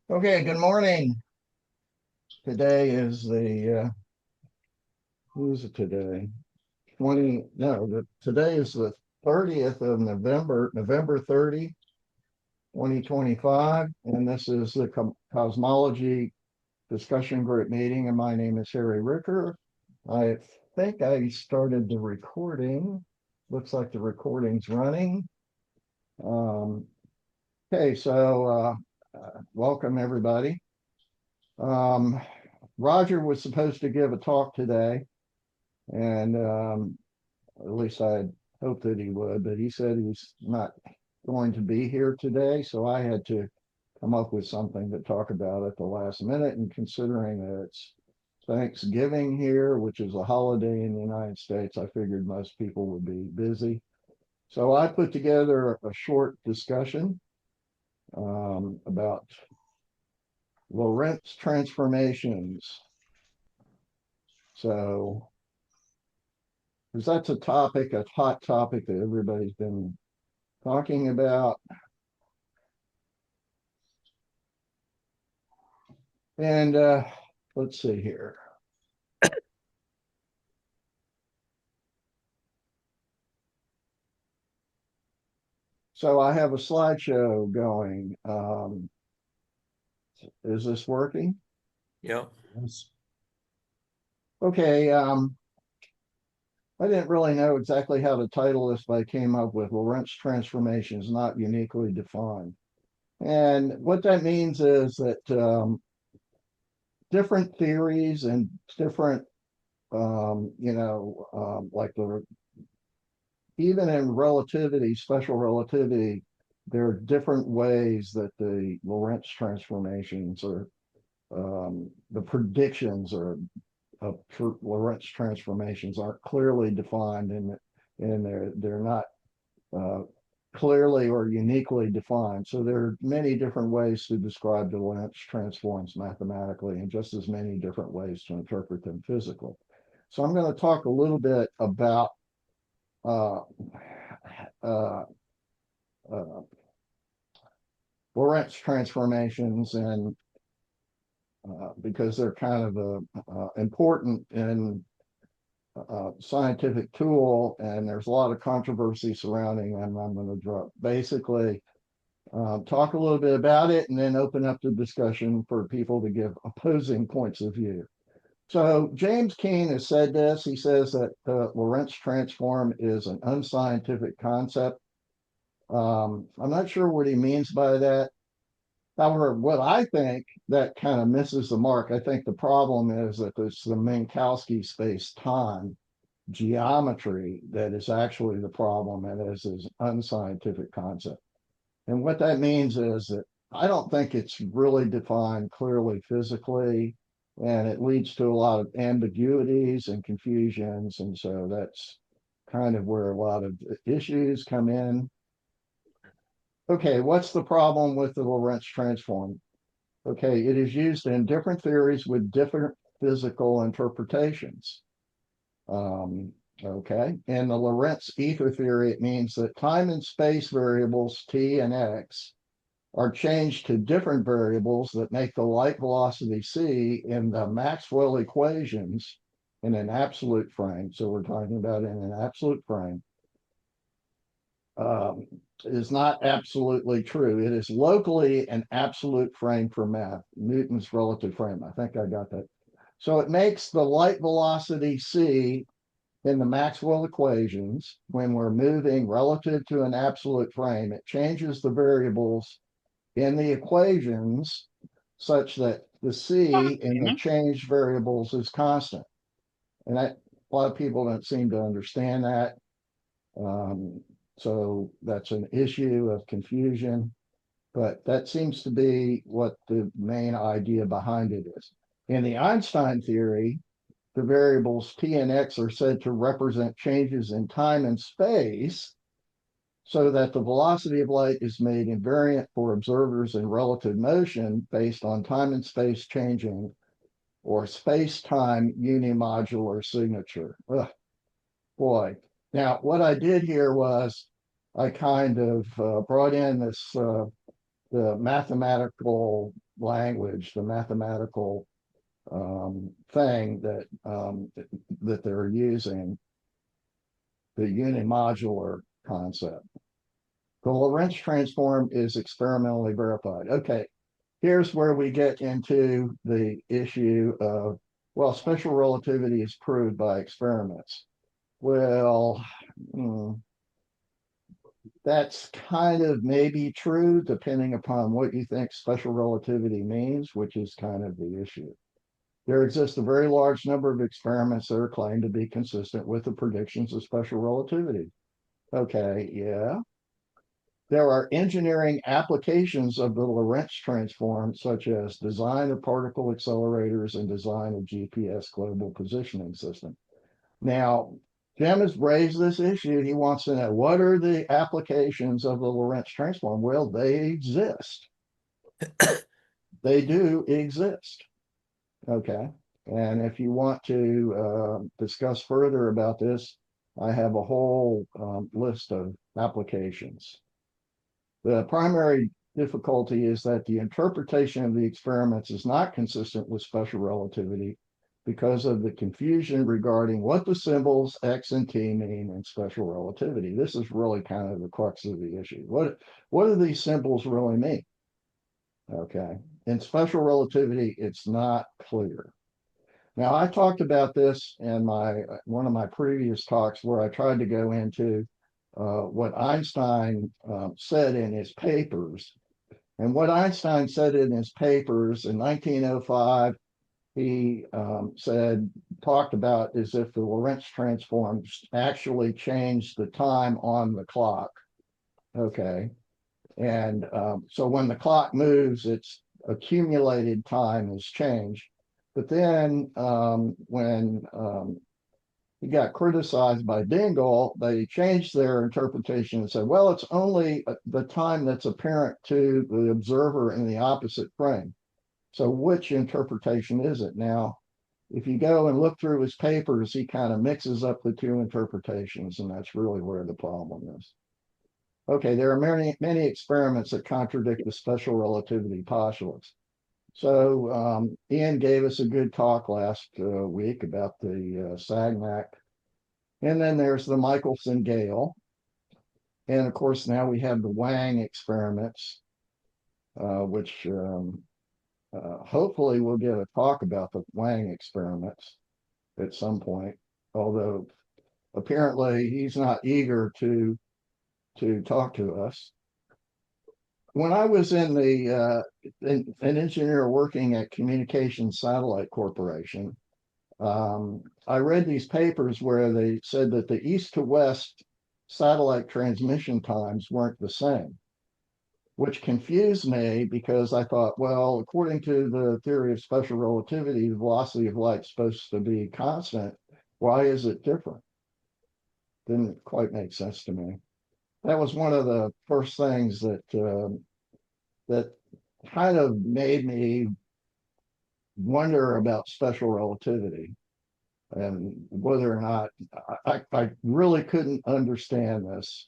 Okay, good morning. Today is who is it today? 20, no, today is the 30th of November, November 30, 2025, and this is the Cosmology Discussion Group meeting, and my name is Harry Ricker. I think I started the recording. Looks like the recording's running. Um, okay, welcome everybody. Um, Roger was supposed to give a talk today, and at least I had hoped that he would, but he said he's not going to be here today, so I had to come up with something to talk about at the last minute. And considering that it's Thanksgiving here, which is a holiday in the United States, I figured most people would be busy. So I put together a short discussion about Lorentz transformations. So because that's a topic, a hot topic that everybody's been talking about. And let's see here. So I have a slideshow going. Is this working? Yeah. Yes. Okay. I didn't really know exactly how to title this, but I came up with Lorentz transformations not uniquely defined. And what that means is that different theories and different, like even in relativity, special relativity, there are different ways that the Lorentz transformations or the predictions or of Lorentz transformations aren't clearly defined, and they're not uh, clearly or uniquely defined. So there are many different ways to describe the Lorentz transforms mathematically, and just as many different ways to interpret them physically. So I'm going to talk a little bit about uh, uh, uh, Lorentz transformations, and because they're kind of important in scientific tool, and there's a lot of controversy surrounding them. I'm going to basically talk a little bit about it and then open up the discussion for people to give opposing points of view. So James Keen has said this. He says that the Lorentz transform is an unscientific concept. I'm not sure what he means by that. However, what I think that kind of misses the mark, I think the problem is that it's the Minkowski space time geometry that is actually the problem, and is unscientific concept. And what that means is that I don't think it's really defined clearly physically, and it leads to a lot of ambiguities and confusions. And so that's kind of where a lot of issues come in. Okay, what's the problem with the Lorentz transform? Okay, it is used in different theories with different physical interpretations. Um, okay, in the Lorentz ether theory, it means that time and space variables t and x are changed to different variables that make the light velocity c in the Maxwell equations in an absolute frame. So we're talking about in an absolute frame. Um, is not absolutely true. It is locally an absolute frame for math, Newton's relative frame. I think I got that. So it makes the light velocity c in the Maxwell equations, when we're moving relative to an absolute frame, it changes the variables in the equations such that the c in the changed variables is constant. And that, a lot of people don't seem to understand that. Um, so that's an issue of confusion, but that seems to be what the main idea behind it is. In the Einstein theory, the variables t and x are said to represent changes in time and space, so that the velocity of light is made invariant for observers in relative motion based on time and space changing, or space-time unimodular signature. Ugh, boy. Now, what I did here was I kind of brought in this the mathematical language, the mathematical thing that they're using, the unimodular concept. The Lorentz transform is experimentally verified. Okay, here's where we get into the issue of, well, special relativity is proved by experiments. Well, that's kind of maybe true, depending upon what you think special relativity means, which is kind of the issue. There exists a very large number of experiments that are claimed to be consistent with the predictions of special relativity. Okay, yeah. There are engineering applications of the Lorentz transform, such as design of particle accelerators and design of GPS global positioning system. Now, Jim has raised this issue. He wants to know, what are the applications of the Lorentz transform? Well, they exist. They do exist. Okay. And if you want to discuss further about this, I have a whole list of applications. The primary difficulty is that the interpretation of the experiments is not consistent with special relativity because of the confusion regarding what the symbols X and T mean in special relativity. This is really kind of the crux of the issue. What do these symbols really mean? Okay. In special relativity, it's not clear. Now, I talked about this in one of my previous talks where I tried to go into what Einstein said in his papers. And what Einstein said in his papers in 1905, he talked about as if the Lorentz transforms actually changed the time on the clock. Okay. And so when the clock moves, its accumulated time has changed. But then when he got criticized by Dingle, they changed their interpretation and said, well, it's only the time that's apparent to the observer in the opposite frame. So which interpretation is it? Now, if you go and look through his papers, he kind of mixes up the two interpretations, and that's really where the problem is. Okay, there are many experiments that contradict the special relativity postulates. So Ian gave us a good talk last week about the SAGMAC. And then there's the Michelson-Gale. And of course, now we have the Wang experiments, which hopefully we'll get a talk about the Wang experiments at some point, although apparently he's not eager to talk to us. When I was an engineer working at Communications Satellite Corporation, I read these papers where they said that the east to west satellite transmission times weren't the same, which confused me because I thought, well, according to the theory of special relativity, the velocity of light is supposed to be constant. Why is it different? Didn't quite make sense to me. That was one of the first things that kind of made me wonder about special relativity and whether or not I really couldn't understand this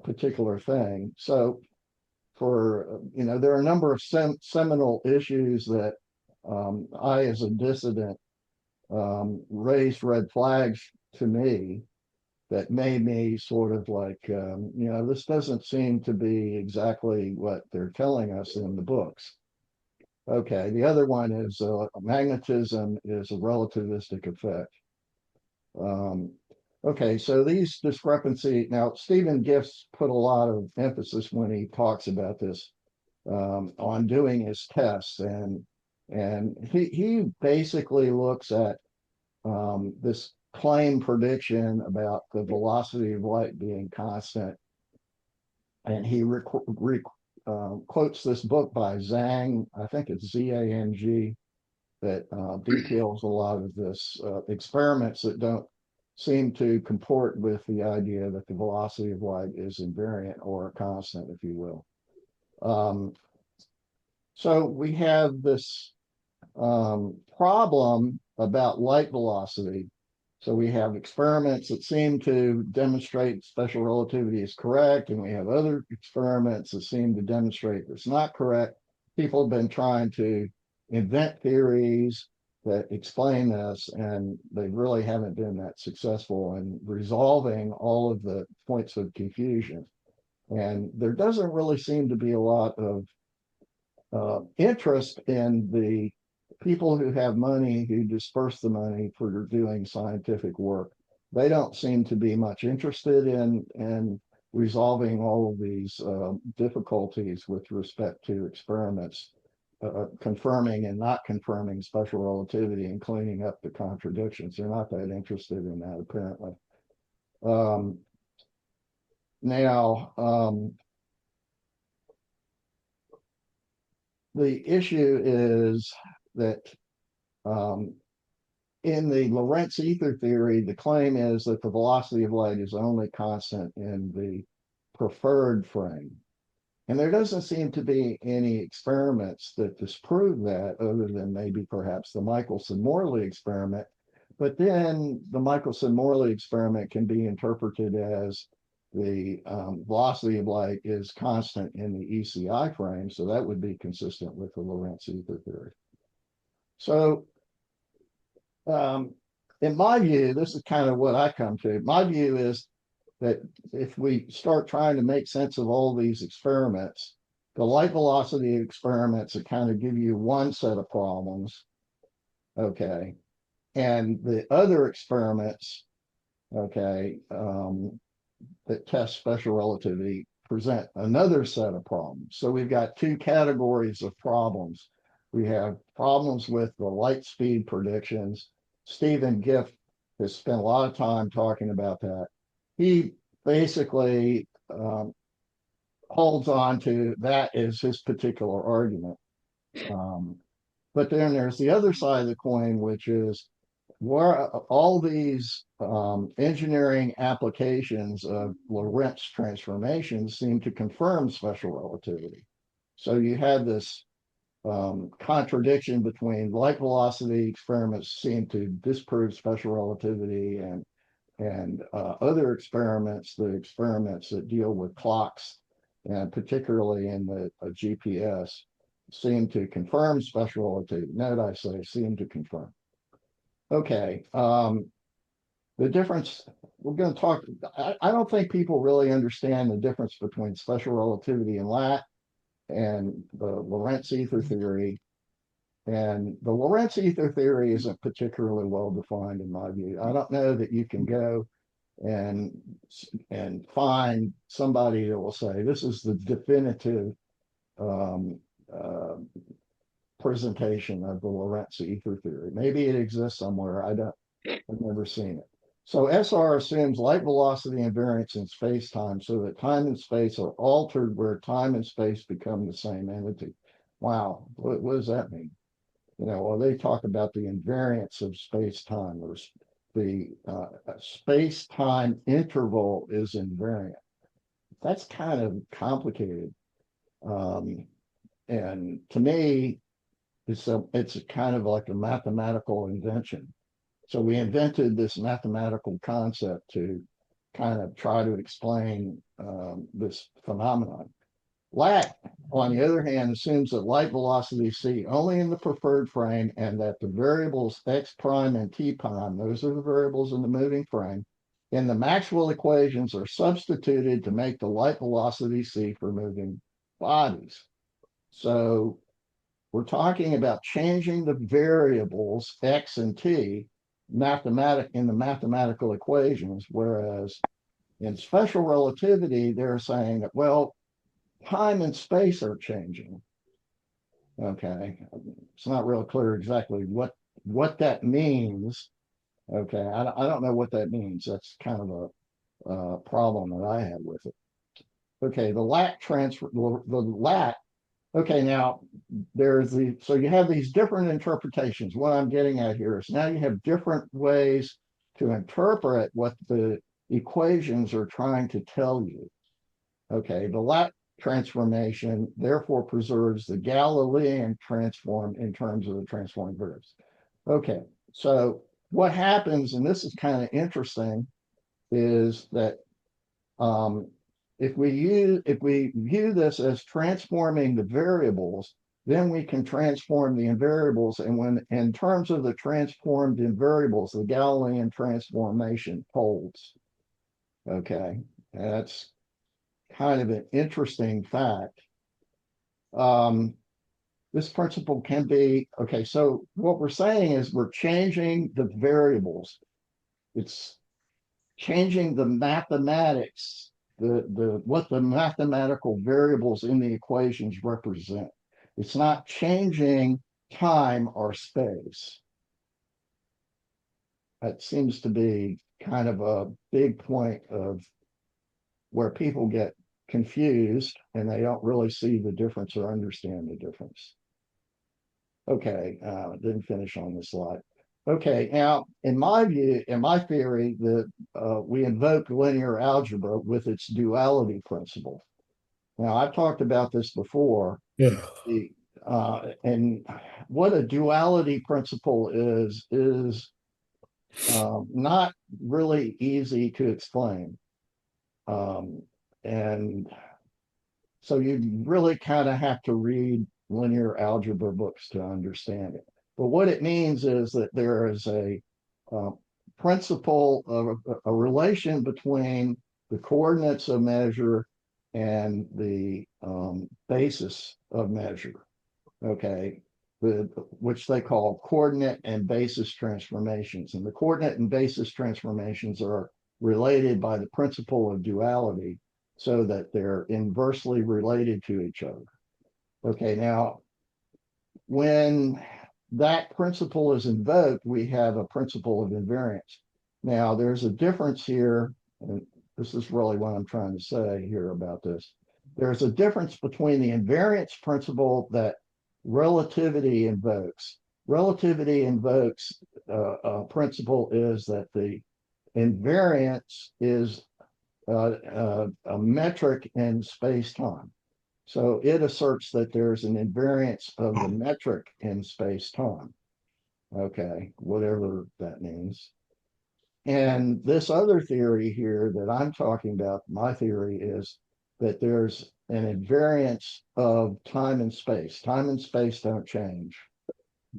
particular thing. So there are a number of seminal issues that I, as a dissident, raised red flags to me that made me sort of like, this doesn't seem to be exactly what they're telling us in the books. Okay, the other one is magnetism is a relativistic effect. Okay, so these discrepancy, now Stephen Gifts put a lot of emphasis when he talks about this on doing his tests, and he basically looks at this claim prediction about the velocity of light being constant, and he quotes this book by Zhang, I think it's Zang, that details a lot of this experiments that don't seem to comport with the idea that the velocity of light is invariant or constant, if you will. So we have this problem about light velocity. So we have experiments that seem to demonstrate special relativity is correct, and we have other experiments that seem to demonstrate it's not correct. People have been trying to invent theories that explain this, and they really haven't been that successful in resolving all of the points of confusion. And there doesn't really seem to be a lot of interest in the people who have money, who disperse the money for doing scientific work. They don't seem to be much interested in resolving all of these difficulties with respect to experiments, confirming and not confirming special relativity and cleaning up the contradictions. They're not that interested in that, apparently. Um, now, the issue is that um, in the Lorentz ether theory, the claim is that the velocity of light is only constant in the preferred frame. And there doesn't seem to be any experiments that disprove that, other than maybe perhaps the Michelson-Morley experiment. But then the Michelson-Morley experiment can be interpreted as the velocity of light is constant in the ECI frame. So that would be consistent with the Lorentz ether theory. So in my view, this is kind of what I come to. My view is that if we start trying to make sense of all these experiments, the light velocity experiments that kind of give you one set of problems, okay, and the other experiments, okay, that test special relativity present another set of problems. So we've got two categories of problems. We have problems with the light speed predictions. Stephen Giff has spent a lot of time talking about that. He basically holds on to that as his particular argument. But then there's the other side of the coin, which is where all these engineering applications of Lorentz transformations seem to confirm special relativity. So you have this contradiction between light velocity experiments seem to disprove special relativity, and other experiments, the experiments that deal with clocks, and particularly in the GPS, seem to confirm special relativity. Note I say seem to confirm. Okay, the difference, we're going to talk, I don't think people really understand the difference between special relativity and LAT and the Lorentz ether theory. And the Lorentz ether theory isn't particularly well defined in my view. I don't know that you can go and find somebody that will say this is the definitive um, uh, presentation of the Lorentz ether theory. Maybe it exists somewhere. I've never seen it. So SR assumes light velocity invariance in space-time so that time and space are altered where time and space become the same entity. Wow, what does that mean? Well, they talk about the invariance of space-time, or the space-time interval is invariant. That's kind of complicated. And to me, it's kind of like a mathematical invention. So we invented this mathematical concept to kind of try to explain this phenomenon. LAT, on the other hand, assumes that light velocity c only in the preferred frame, and that the variables x prime and t prime, those are the variables in the moving frame, in the Maxwell equations are substituted to make the light velocity c for moving bodies. So we're talking about changing the variables x and t in the mathematical equations, whereas in special relativity, they're saying that, well, time and space are changing. Okay, it's not real clear exactly what that means. Okay, I don't know what that means. That's kind of a problem that I have with it. Okay, the LAT transfer, the LAT. Okay, now so you have these different interpretations. What I'm getting at here is now you have different ways to interpret what the equations are trying to tell you. Okay, the LAT transformation therefore preserves the Galilean transform in terms of the transforming verbs. Okay, so what happens, and this is kind of interesting, is that um, if we view this as transforming the variables, then we can transform the invariables. And when in terms of the transformed invariables, the Galilean transformation holds. Okay, that's kind of an interesting fact. Um, this principle can be okay. So what we're saying is we're changing the variables. It's changing the mathematics, the what the mathematical variables in the equations represent. It's not changing time or space. That seems to be kind of a big point of where people get confused and they don't really see the difference or understand the difference. Okay, didn't finish on this slide. Okay, now in my view, in my theory, that we invoke linear algebra with its duality principle. Now I've talked about this before. Yeah. And what a duality principle is not really easy to explain. Um, and so you really kind of have to read linear algebra books to understand it. But what it means is that there is uh, principle of a relation between the coordinates of measure and the basis of measure. Okay, which they call coordinate and basis transformations. And the coordinate and basis transformations are related by the principle of duality so that they're inversely related to each other. Okay, now when that principle is invoked, we have a principle of invariance. Now there's a difference here, and this is really what I'm trying to say here about this. There's a difference between the invariance principle that relativity invokes. Relativity invokes a principle is that the invariance is a metric in space time. So it asserts that there's an invariance of the metric in space time. Okay, whatever that means. And this other theory here that I'm talking about, my theory is that there's an invariance of time and space. Time and space don't change.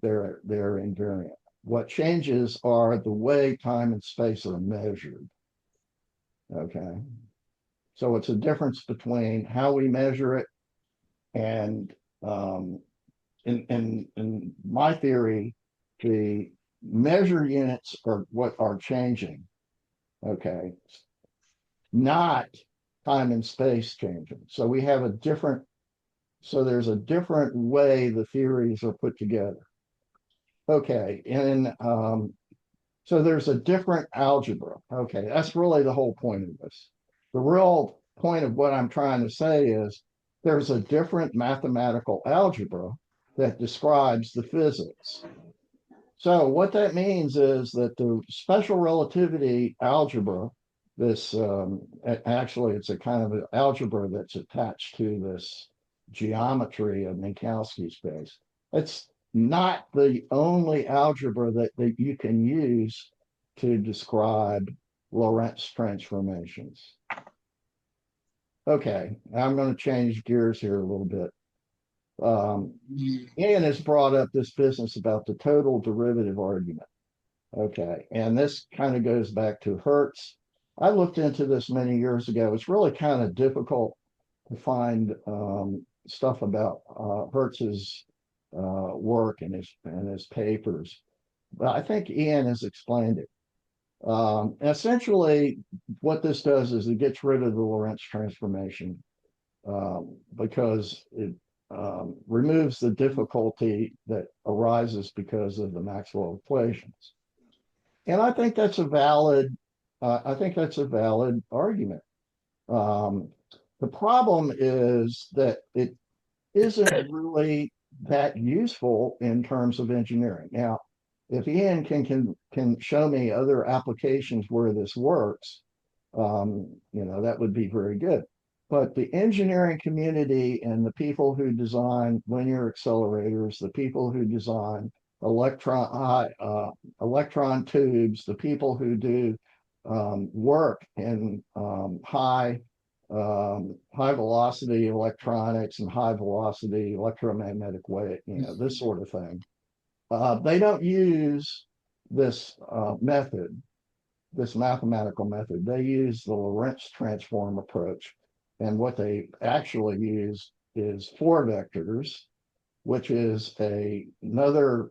They're invariant. What changes are the way time and space are measured. Okay. So it's a difference between how we measure it and in my theory, the measure units are what are changing. Okay, not time and space changing. So we have a different. So there's a different way the theories are put together. Okay, and so there's a different algebra. Okay, that's really the whole point of this. The real point of what I'm trying to say is there's a different mathematical algebra that describes the physics. So what that means is that the special relativity algebra, this actually it's a kind of an algebra that's attached to this geometry of Minkowski space. It's not the only algebra that you can use to describe Lorentz transformations. Okay, I'm going to change gears here a little bit. Ian has brought up this business about the total derivative argument. Okay, and this kind of goes back to Hertz. I looked into this many years ago. It's really kind of difficult to find stuff about Hertz's work and his papers, but I think Ian has explained it. Essentially, what this does is it gets rid of the Lorentz transformation because it removes the difficulty that arises because of the Maxwell equations. And I think that's a valid argument. Um, the problem is that it isn't really that useful in terms of engineering. Now, if Ian can show me other applications where this works, that would be very good. But the engineering community and the people who design linear accelerators, the people who design electron tubes, the people who do work in high velocity electronics and high velocity electromagnetic wave, this sort of thing. They don't use this method, this mathematical method. They use the Lorentz transform approach. And what they actually use is four vectors, which is another,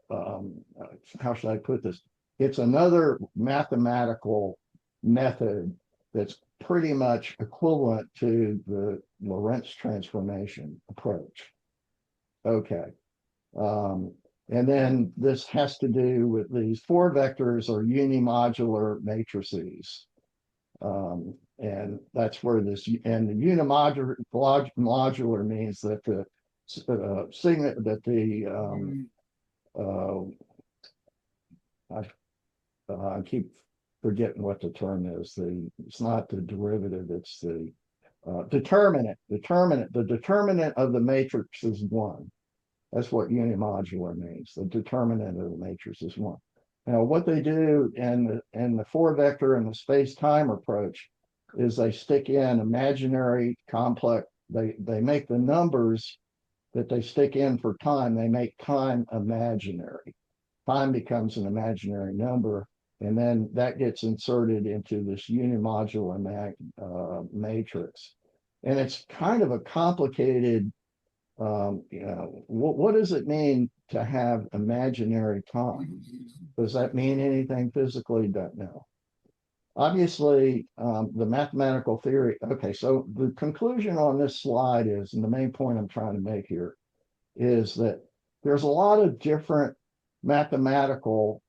how should I put this? It's another mathematical method that's pretty much equivalent to the Lorentz transformation approach. Okay. And then this has to do with these four vectors or unimodular matrices. And that's where this, and the unimodular means that the signet, that the, I keep forgetting what the term is. It's not the derivative, it's the determinant. The determinant of the matrix is one. That's what unimodular means. The determinant of the matrix is one. Now, what they do in the four vector and the space-time approach is they stick in imaginary complex. They make the numbers that they stick in for time. They make time imaginary. Time becomes an imaginary number, and then that gets inserted into this unimodular matrix. And it's kind of a complicated. What does it mean to have imaginary time? Does that mean anything physically? Don't know. Obviously, the mathematical theory. Okay, so the conclusion on this slide is, and the main point I'm trying to make here, is that there's a lot of different mathematical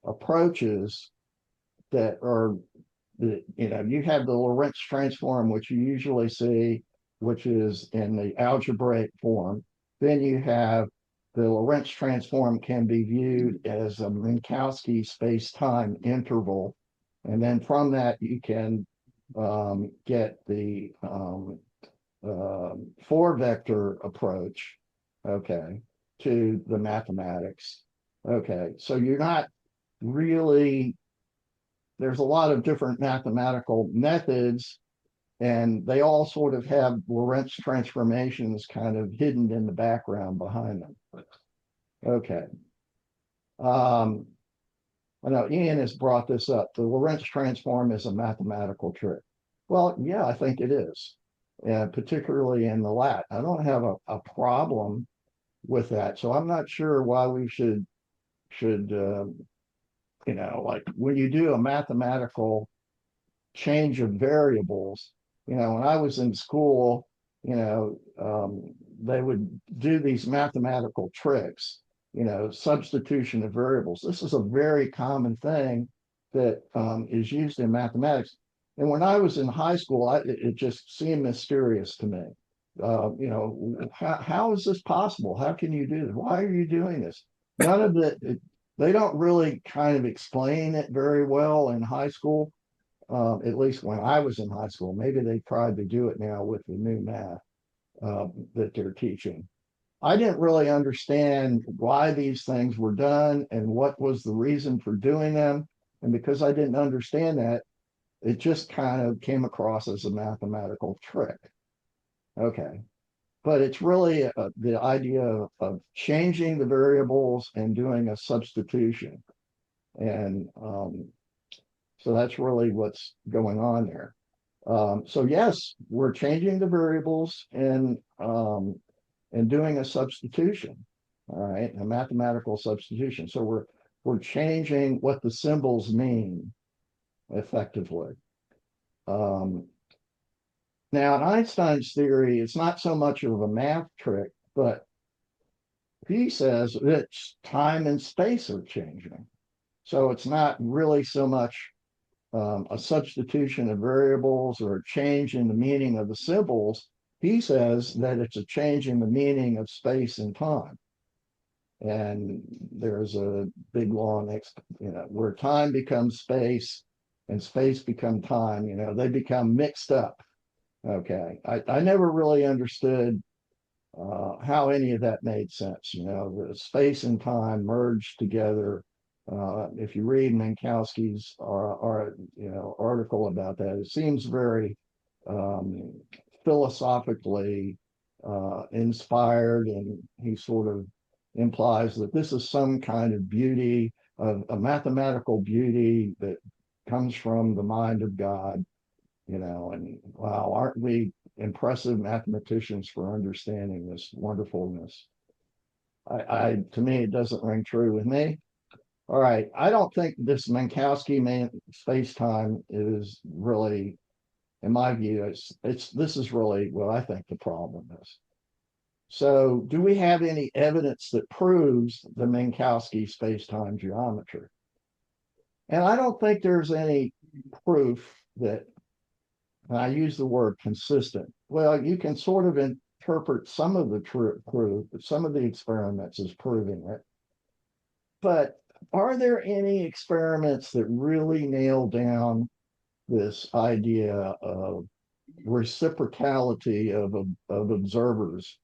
approaches that are, you have the Lorentz transform, which you usually see, which is in the algebraic form. Then you have the Lorentz transform can be viewed as a Minkowski space-time interval. And then from that, you can get the four vector approach, okay, to the mathematics. Okay, so you're not really, there's a lot of different mathematical methods, and they all sort of have Lorentz transformations kind of hidden in the background behind them. Okay. I know Ian has brought this up. The Lorentz transform is a mathematical trick. Well, yeah, I think it is, and particularly in the lat. I don't have a problem with that, so I'm not sure why we should like when you do a mathematical change of variables. When I was in school, they would do these mathematical tricks, substitution of variables. This is a very common thing that is used in mathematics. And when I was in high school, it just seemed mysterious to me. How is this possible? How can you do this? Why are you doing this? None of they don't really kind of explain it very well in high school. At least when I was in high school. Maybe they tried to do it now with the new math that they're teaching. I didn't really understand why these things were done and what was the reason for doing them. And because I didn't understand that, it just kind of came across as a mathematical trick. Okay. But it's really the idea of changing the variables and doing a substitution. And so that's really what's going on there. So yes, we're changing the variables and doing a substitution. All right, a mathematical substitution. So we're changing what the symbols mean effectively. Now, in Einstein's theory, it's not so much of a math trick, but he says that time and space are changing. So it's not really so much a substitution of variables or a change in the meaning of the symbols. He says that it's a change in the meaning of space and time. And there's a big long, where time becomes space and space become time, they become mixed up. Okay. I never really understood how any of that made sense. You know, the space and time merged together. If you read Minkowski's article about that, it seems very um, philosophically inspired, and he sort of implies that this is some kind of beauty, a mathematical beauty that comes from the mind of God, you know, and wow, aren't we impressive mathematicians for understanding this wonderfulness? To me, it doesn't ring true with me. All right, I don't think this Minkowski space time is really, in my view, this is really what I think the problem is. So, do we have any evidence that proves the Minkowski space time geometry? And I don't think there's any proof that, and I use the word consistent. Well, you can sort of interpret some of the proof, some of the experiments as proving it. But are there any experiments that really nail down this idea of reciprocality of observers?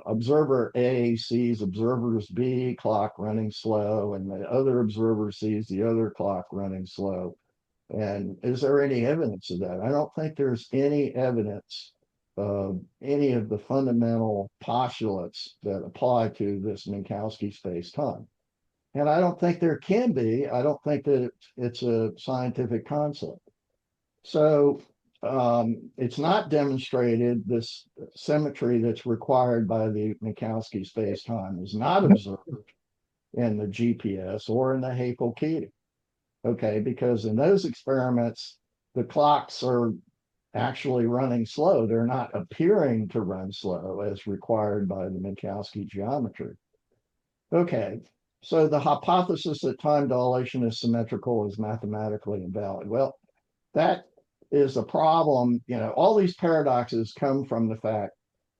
Observer A sees observers B clock running slow, and the other observer sees the other clock running slow. And is there any evidence of that? I don't think there's any evidence of any of the fundamental postulates that apply to this Minkowski space-time. And I don't think there can be. I don't think that it's a scientific concept. So it's not demonstrated. This symmetry that's required by the Minkowski space-time is not observed in the GPS or in the Haeckel-Keating. Okay, because in those experiments, the clocks are actually running slow. They're not appearing to run slow as required by the Minkowski geometry. Okay, so the hypothesis that time dilation is symmetrical is mathematically invalid. Well, that is a problem. You know, all these paradoxes come from the fact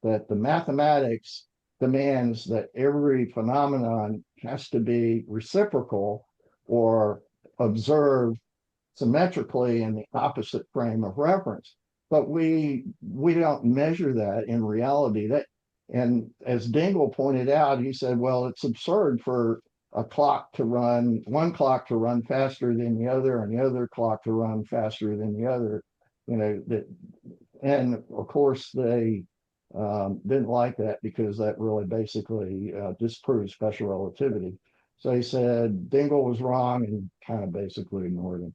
that the mathematics demands that every phenomenon has to be reciprocal or observed symmetrically in the opposite frame of reference. But we don't measure that in reality. That, and as Dingle pointed out, he said, well, it's absurd for a clock to run, one clock to run faster than the other, and the other clock to run faster than the other. You know, that, and of course they didn't like that because that really basically disproves special relativity. So he said Dingle was wrong and kind of basically ignored him.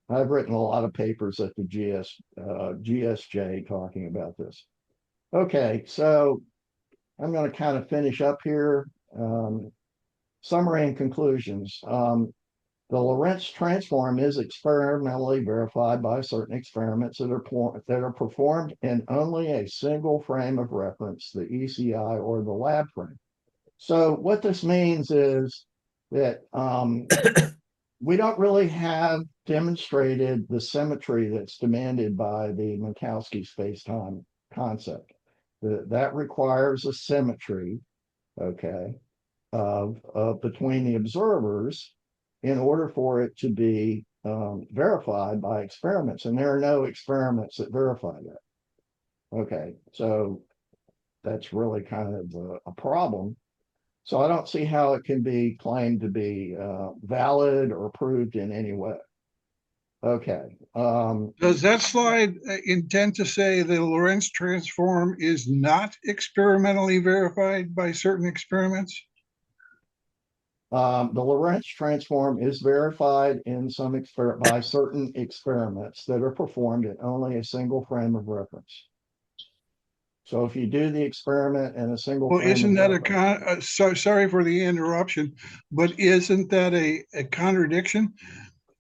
I've written a lot of papers at the GSJ talking about this. Okay, so I'm going to kind of finish up here. Summary and conclusions. The Lorentz transform is experimentally verified by certain experiments that are performed in only a single frame of reference, the ECI or the lab frame. So what this means is that we don't really have demonstrated the symmetry that's demanded by the Minkowski space-time concept. That requires a symmetry, okay, of between the observers in order for it to be verified by experiments. And there are no experiments that verify that. Okay, so that's really kind of a problem. So I don't see how it can be claimed to be valid or proved in any way. Okay. Does that slide intend to say the Lorentz transform is not experimentally verified by certain experiments? The Lorentz transform is verified in by certain experiments that are performed in only a single frame of reference. So if you do the experiment in a single Well, frame isn't of that reference, sorry for the interruption, but isn't that a contradiction?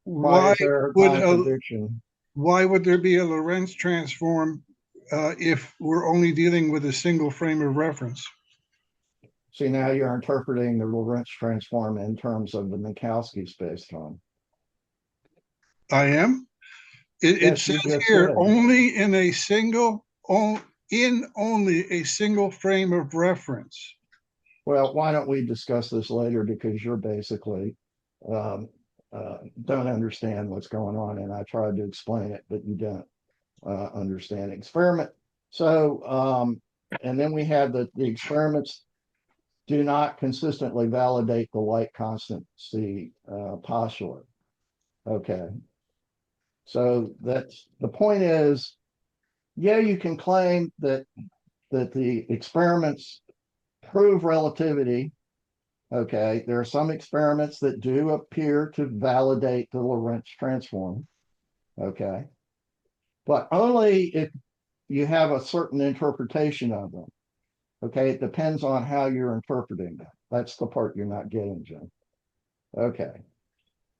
why Why is there a would contradiction? why would there be a Lorentz transform if we're only dealing with a single frame of reference? See, now you're interpreting the Lorentz transform in terms of the Minkowski space-time. I am. It Yes, says you just here said. only in a single only a single frame of reference. Well, why don't we discuss this later, because you're basically don't understand what's going on, and I tried to explain it, but you don't understand experiment. So and then we have the experiments do not consistently validate the light constancy postulate. Okay. So that's the point is, yeah, you can claim that the experiments prove relativity. Okay. There are some experiments that do appear to validate the Lorentz transform. Okay. But only if you have a certain interpretation of them. Okay. It depends on how you're interpreting them. That's the part you're not getting, Jim. Okay.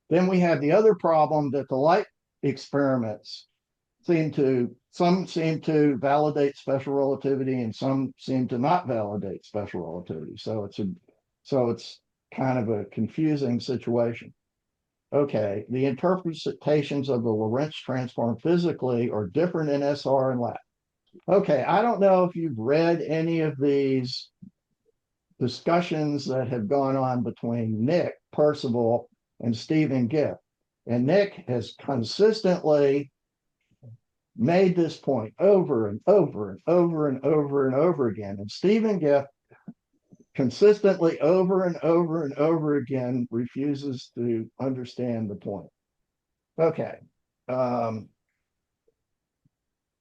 Then we have the other problem that the light experiments some seem to validate special relativity and some seem to not validate special relativity. So it's kind of a confusing situation. Okay, the interpretations of the Lorentz transform physically are different in SR and lab. Okay, I don't know if you've read any of these discussions that have gone on between Nick Percival and Stephen Giff. And Nick has consistently made this point over and over and over and over and over again. And Stephen Giff consistently over and over and over again refuses to understand the point. Okay.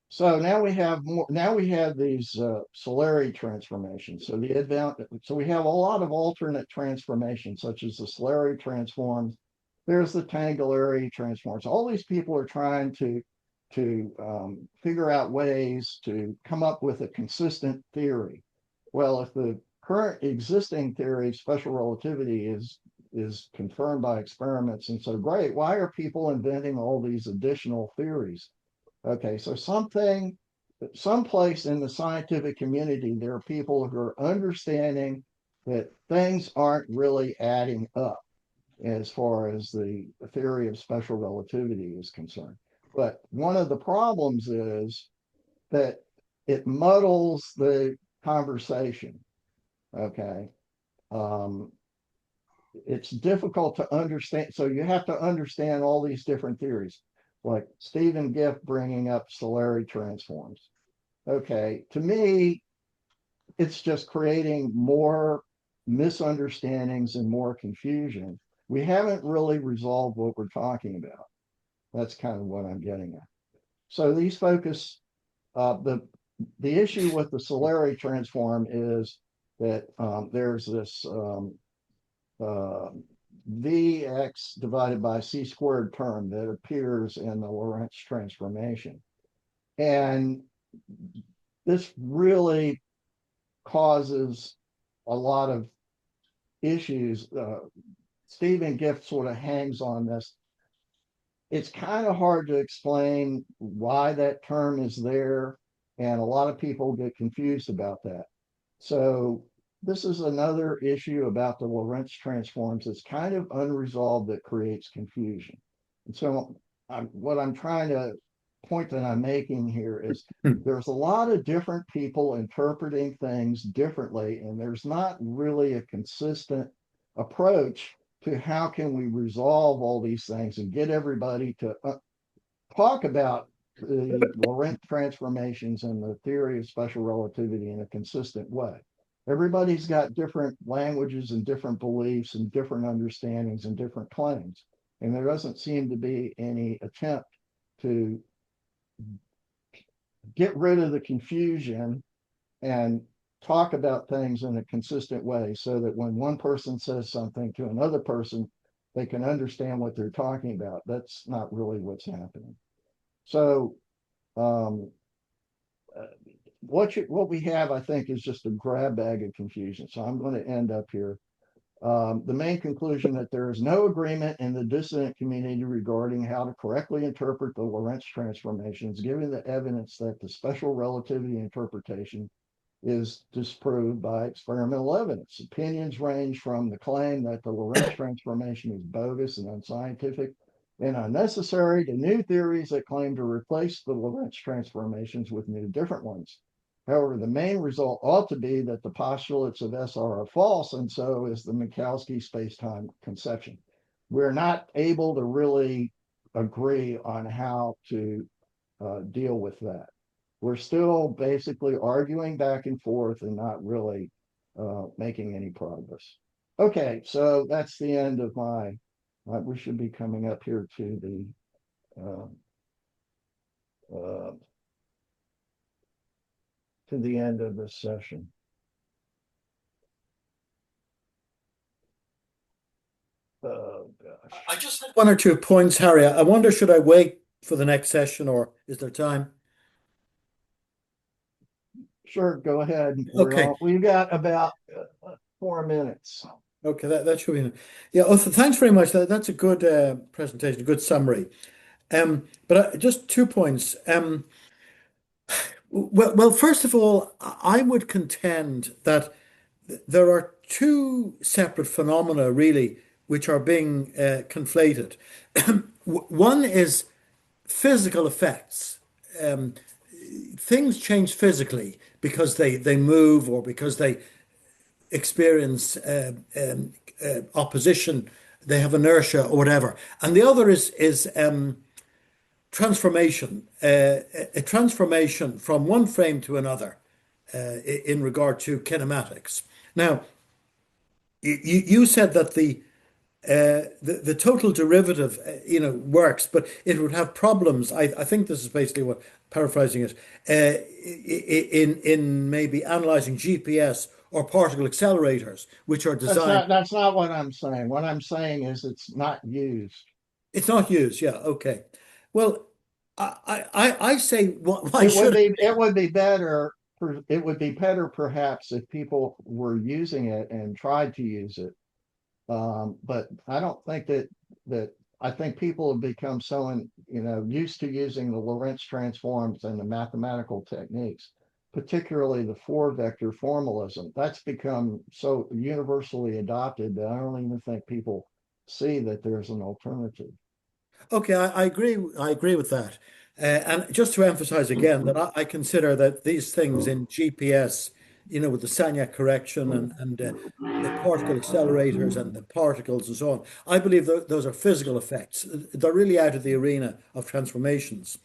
So now we have more. Now we have these Solari transformations. So we have a lot of alternate transformations, such as the Solari transforms. There's the Tangelary transforms. All these people are trying to figure out ways to come up with a consistent theory. Well, if the current existing theory of special relativity is confirmed by experiments and so great, why are people inventing all these additional theories? Okay, so someplace in the scientific community, there are people who are understanding that things aren't really adding up as far as the theory of special relativity is concerned. But one of the problems is that it muddles the conversation. Okay. It's difficult to understand. So you have to understand all these different theories, like Stephen Giff bringing up Solari transforms. Okay. To me, it's just creating more misunderstandings and more confusion. We haven't really resolved what we're talking about. That's kind of what I'm getting at. So these focus, the issue with the Solari transform is that there's this Vx divided by c squared term that appears in the Lorentz transformation. And this really causes a lot of issues. Stephen Giff sort of hangs on this. It's kind of hard to explain why that term is there, and a lot of people get confused about that. So this is another issue about the Lorentz transforms that's kind of unresolved that creates confusion. And so what I'm trying to point that I'm making here is there's a lot of different people interpreting things differently, and there's not really a consistent approach to how can we resolve all these things and get everybody to talk about the Lorentz transformations and the theory of special relativity in a consistent way. Everybody's got different languages and different beliefs and different understandings and different claims. And there doesn't seem to be any attempt to get rid of the confusion and talk about things in a consistent way so that when one person says something to another person, they can understand what they're talking about. That's not really what's happening. So what we have, I think, is just a grab bag of confusion. So I'm going to end up here. The main conclusion that there is no agreement in the dissident community regarding how to correctly interpret the Lorentz transformations, given the evidence that the special relativity interpretation is disproved by experimental evidence. Opinions range from the claim that the Lorentz transformation is bogus and unscientific and unnecessary to new theories that claim to replace the Lorentz transformations with new different ones. However, the main result ought to be that the postulates of SR are false, and so is the Minkowski space-time conception. We're not able to really agree on how to deal with that. we're still basically arguing back and forth and not really making any progress. Okay, so that's the end of we should be coming up here to uh, uh, end of this session. Oh gosh. I just had one or two points, Harry. I wonder, should I wait for the next session or is there time? Sure, go ahead. Okay. We've got about 4 minutes. Okay, that should be. Yeah. Oh, thanks very much. That's a good presentation, a good summary. But just 2 points. Well, first of all, I would contend that there are two separate phenomena really which are being conflated. One is physical effects. Um, Things change physically because they move or because they experience opposition, they have inertia or whatever. And the other is transformation, a transformation from one frame to another in regard to kinematics. Now, you said that the total derivative, works, but it would have problems. I think this is basically what, paraphrasing it, in maybe analyzing GPS or particle accelerators, which are designed. That's not what I'm saying. What I'm saying is it's not used. It's not used. Yeah. Okay. Well, I say, why should it? It would be better. It would be better perhaps if people were using it and tried to use it. But I don't think that I think people have become used to using the Lorentz transforms and the mathematical techniques, particularly the four vector formalism. That's become so universally adopted that I don't even think people see that there's an alternative. Okay, I agree. I agree with that. And just to emphasize again that I consider that these things in GPS, with the Sagnac correction and the particle accelerators and the particles and so on, I believe those are physical effects. They're really out of the arena of transformations.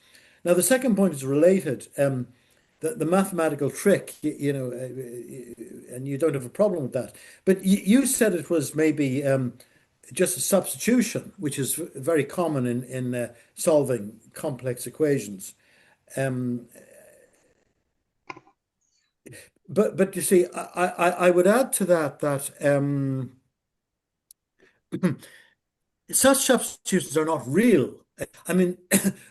Now, the second point is related. The mathematical trick, and you don't have a problem with that. But you said it was maybe just a substitution, which is very common in solving complex equations. Um, but you see, I would add to that such substitutions are not real. I mean,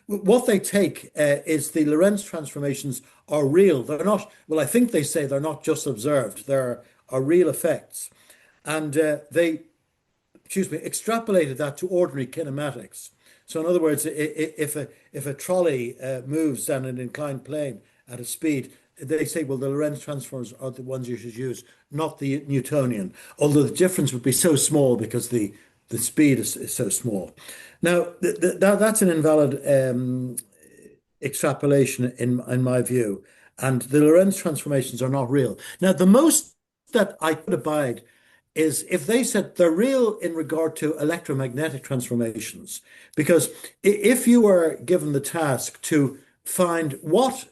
what they take is the Lorentz transformations are real. They're not, well, I think they say they're not just observed, there are real effects. And they extrapolated that to ordinary kinematics. So in other words, if a trolley moves down an inclined plane at a speed, they say, well, the Lorentz transforms are the ones you should use, not the Newtonian. Although the difference would be so small because the speed is so small. Now, that's an invalid extrapolation in my view, and the Lorentz transformations are not real. Now, the most that I could abide is if they said they're real in regard to electromagnetic transformations, because if you were given the task to find what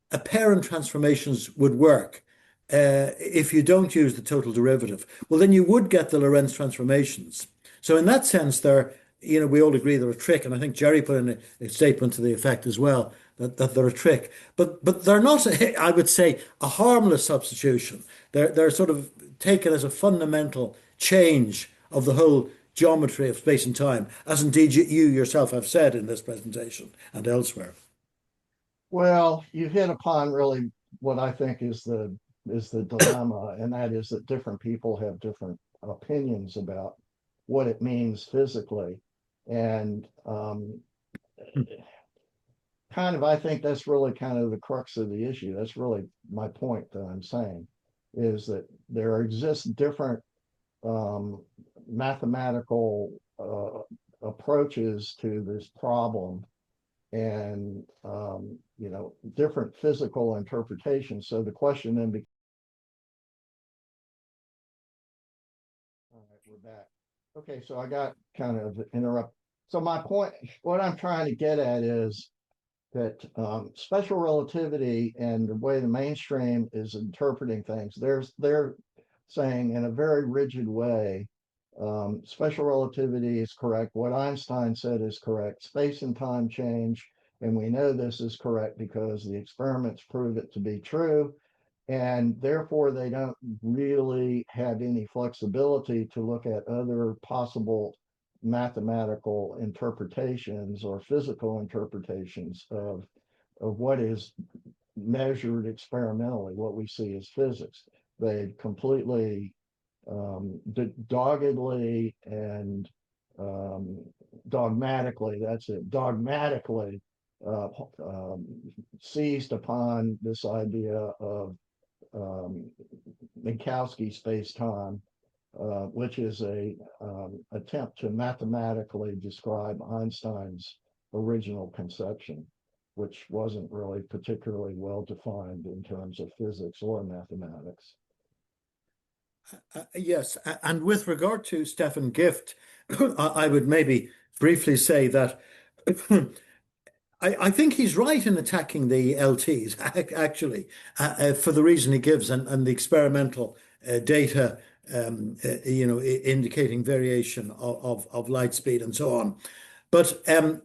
apparent transformations would work if you don't use the total derivative, well, then you would get the Lorentz transformations. So in that sense, we all agree they're a trick, and I think Jerry put in a statement to the effect as well that they're a trick, but they're not, I would say, a harmless substitution. They're sort of taken as a fundamental change of the whole geometry of space and time, as indeed you yourself have said in this presentation and elsewhere. Well, you hit upon really what I think is the dilemma, and that is that different people have different opinions about what it means physically. And I think that's really kind of the crux of the issue. That's really my point that I'm saying, is that there exist different mathematical approaches to this problem, and different physical interpretations. So the question then becomes, all right, we're back. Okay, so I got kind of interrupt. So my point, what I'm trying to get at is that special relativity and the way the mainstream is interpreting things, they're saying in a very rigid way, special relativity is correct. What Einstein said is correct. Space and time change, and we know this is correct because the experiments prove it to be true. And therefore, they don't really have any flexibility to look at other possible mathematical interpretations or physical interpretations of what is measured experimentally, what we see as physics. They completely doggedly and dogmatically, that's it, dogmatically uh, seized upon this idea of Minkowski space-time, which is a attempt to mathematically describe Einstein's original conception, which wasn't really particularly well defined in terms of physics or mathematics. Yes, and with regard to Stephen Gift, I would maybe briefly say that I think he's right in attacking the LTs, actually, for the reason he gives and the experimental data, indicating variation of light speed and so on. But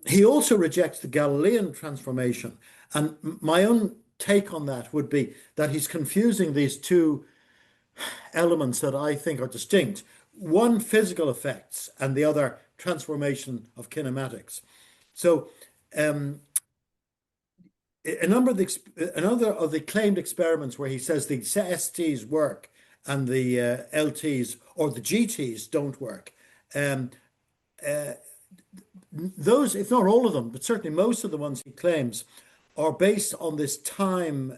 he also rejects the Galilean transformation. And my own take on that would be that he's confusing these two elements that I think are distinct. One, physical effects, and the other, transformation of kinematics. So another of the claimed experiments where he says the STs work and the LTs or the GTs don't work. Those, if not all of them, but certainly most of the ones he claims, are based on this time,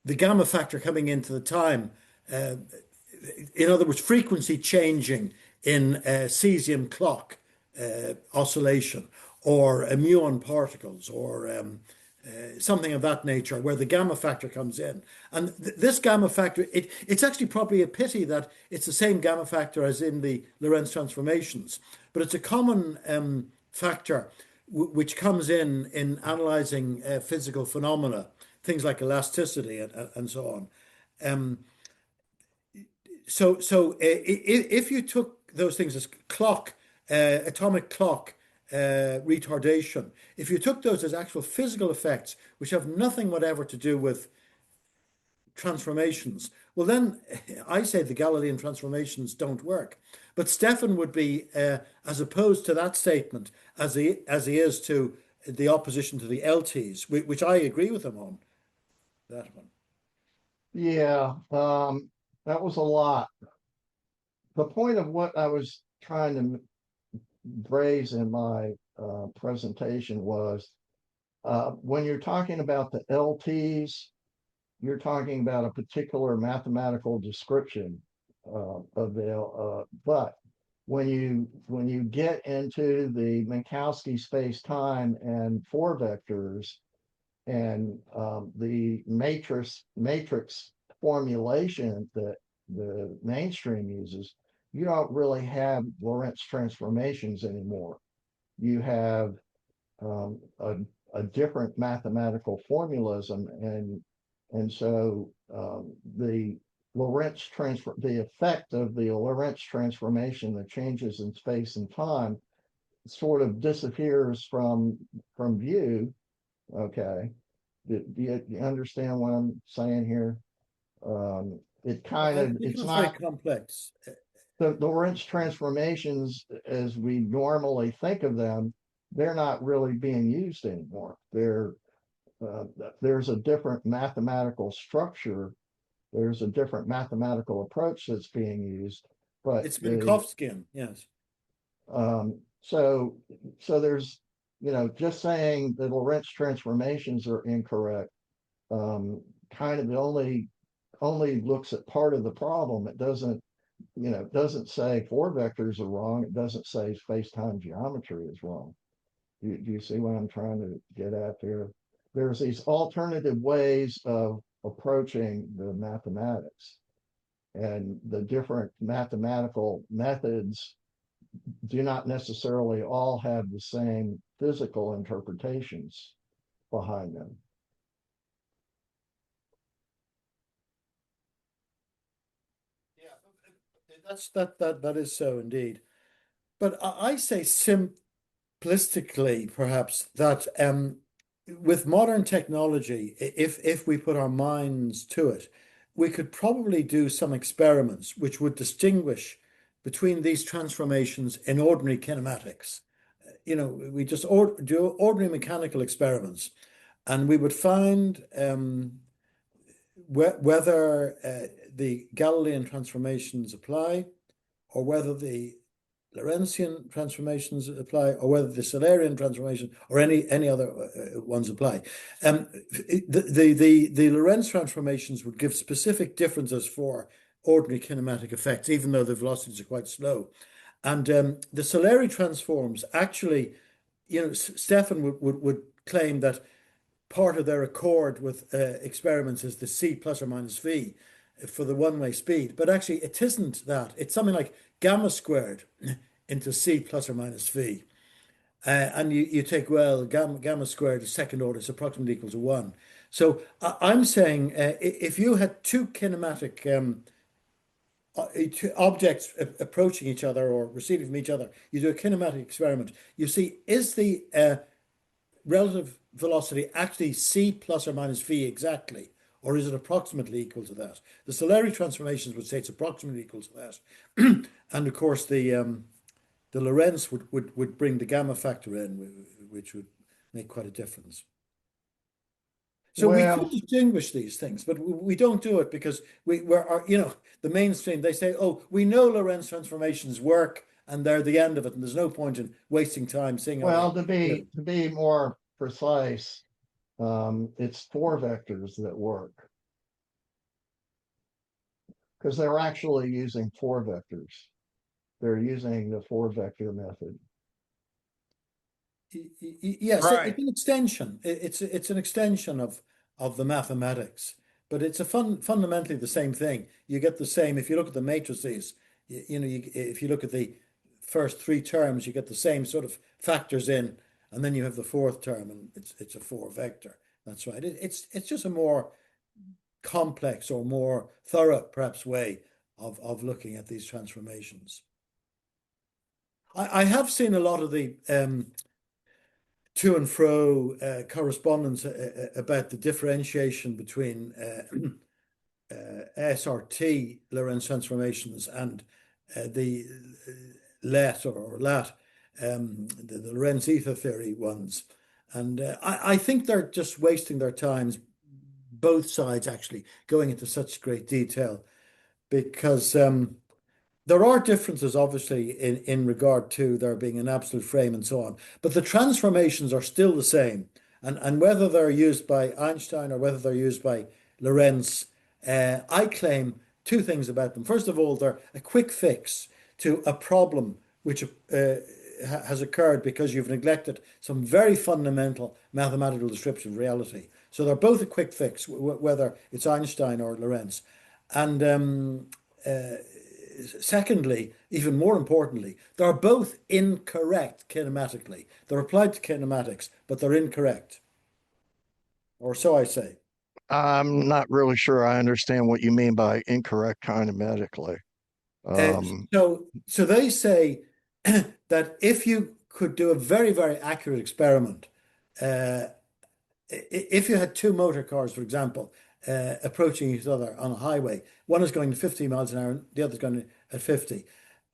the gamma factor coming into the time. In other words, frequency changing in cesium clock oscillation, or muon particles, or something of that nature, where the gamma factor comes in. And this gamma factor, it's actually probably a pity that it's the same gamma factor as in the Lorentz transformations, but it's a common factor which comes in analyzing physical phenomena, things like elasticity and so on. So if you took those things as clock, atomic clock retardation, if you took those as actual physical effects, which have nothing whatever to do with transformations, well, then I say the Galilean transformations don't work. But Stefan would be as opposed to that statement as he is to the opposition to the LTs, which I agree with him on that one. Yeah, that was a lot. The point of what I was trying to raise in my presentation was when you're talking about the LTs, you're talking about a particular mathematical description of the but when you get into the Minkowski space-time and four vectors and the matrix formulation that the mainstream uses, you don't really have Lorentz transformations anymore. You have a different mathematical formalism, and so the the effect of the Lorentz transformation, the changes in space and time, sort of disappears from view. Okay, do you understand what I'm saying here? It kind of, it's Becomes very not complex. the Lorentz transformations as we normally think of them. They're not really being used anymore. There's a different mathematical structure. There's a different mathematical approach that's being used, but It's Minkowskian, yes. So there's, just saying the Lorentz transformations are incorrect, kind of only looks at part of the problem. It doesn't say four vectors are wrong. It doesn't say space-time geometry is wrong. Do you see what I'm trying to get at there? There's these alternative ways of approaching the mathematics, and the different mathematical methods do not necessarily all have the same physical interpretations behind them. Yeah, that is so indeed. But I say simplistically, perhaps, that with modern technology, if we put our minds to it, we could probably do some experiments which would distinguish between these transformations in ordinary kinematics. You know, we just do ordinary mechanical experiments, and we would find whether the Galilean transformations apply, or whether the Lorentzian transformations apply, or whether the Solarian transformation or any other ones apply. The Lorentz transformations would give specific differences for ordinary kinematic effects, even though the velocities are quite slow. And the Solari transforms actually, you know, Stefan would claim that part of their accord with experiments is the c plus or minus v for the one-way speed. But actually, it isn't that. It's something like gamma squared into c plus or minus v. And you take, well, gamma squared is second order, it's approximately equal to 1. So I'm saying if you had two kinematic objects approaching each other or receding from each other, you do a kinematic experiment. You see, is the relative velocity actually c plus or minus v exactly, or is it approximately equal to that? The Solari transformations would say it's approximately equal to that. And of course, the Lorentz would bring the gamma factor in, which would make quite a difference. So we Well, could distinguish these things, but we don't do it because we're you know, the mainstream, they say, oh, we know Lorentz transformations work and they're the end of it, and there's no point in wasting time saying, well, oh, to be more precise, it's four vectors that work because they're actually using four vectors. They're using the four vector method. yes, Right. it's an extension. It's an extension of the mathematics, but it's a fundamentally the same thing. You get the same if you look at the matrices. You know, if you look at the first three terms, you get the same sort of factors in, and then you have the fourth term, and it's a four vector. That's right. It's just a more complex or more thorough, perhaps, way of looking at these transformations. I have seen a lot of the to and fro correspondence about the differentiation between SRT Lorentz transformations and the LET or LAT, the Lorentz ether theory ones. And I think they're just wasting their times, both sides actually, going into such great detail, because there are differences, obviously, in regard to there being an absolute frame and so on, but the transformations are still the same. And whether they're used by Einstein or whether they're used by Lorentz, I claim two things about them. First of all, they're a quick fix to a problem which has occurred because you've neglected some very fundamental mathematical description of reality. So they're both a quick fix, whether it's Einstein or Lorentz. And secondly, even more importantly, they're both incorrect kinematically. They're applied to kinematics, but they're incorrect. Or so I say. I'm not really sure I understand what you mean by incorrect kinematically. Uh, Um, so they say that if you could do a very, very accurate experiment, uh, if you had two motor cars, for example, approaching each other on a highway, one is going 50 miles an hour, and the other is going at 50.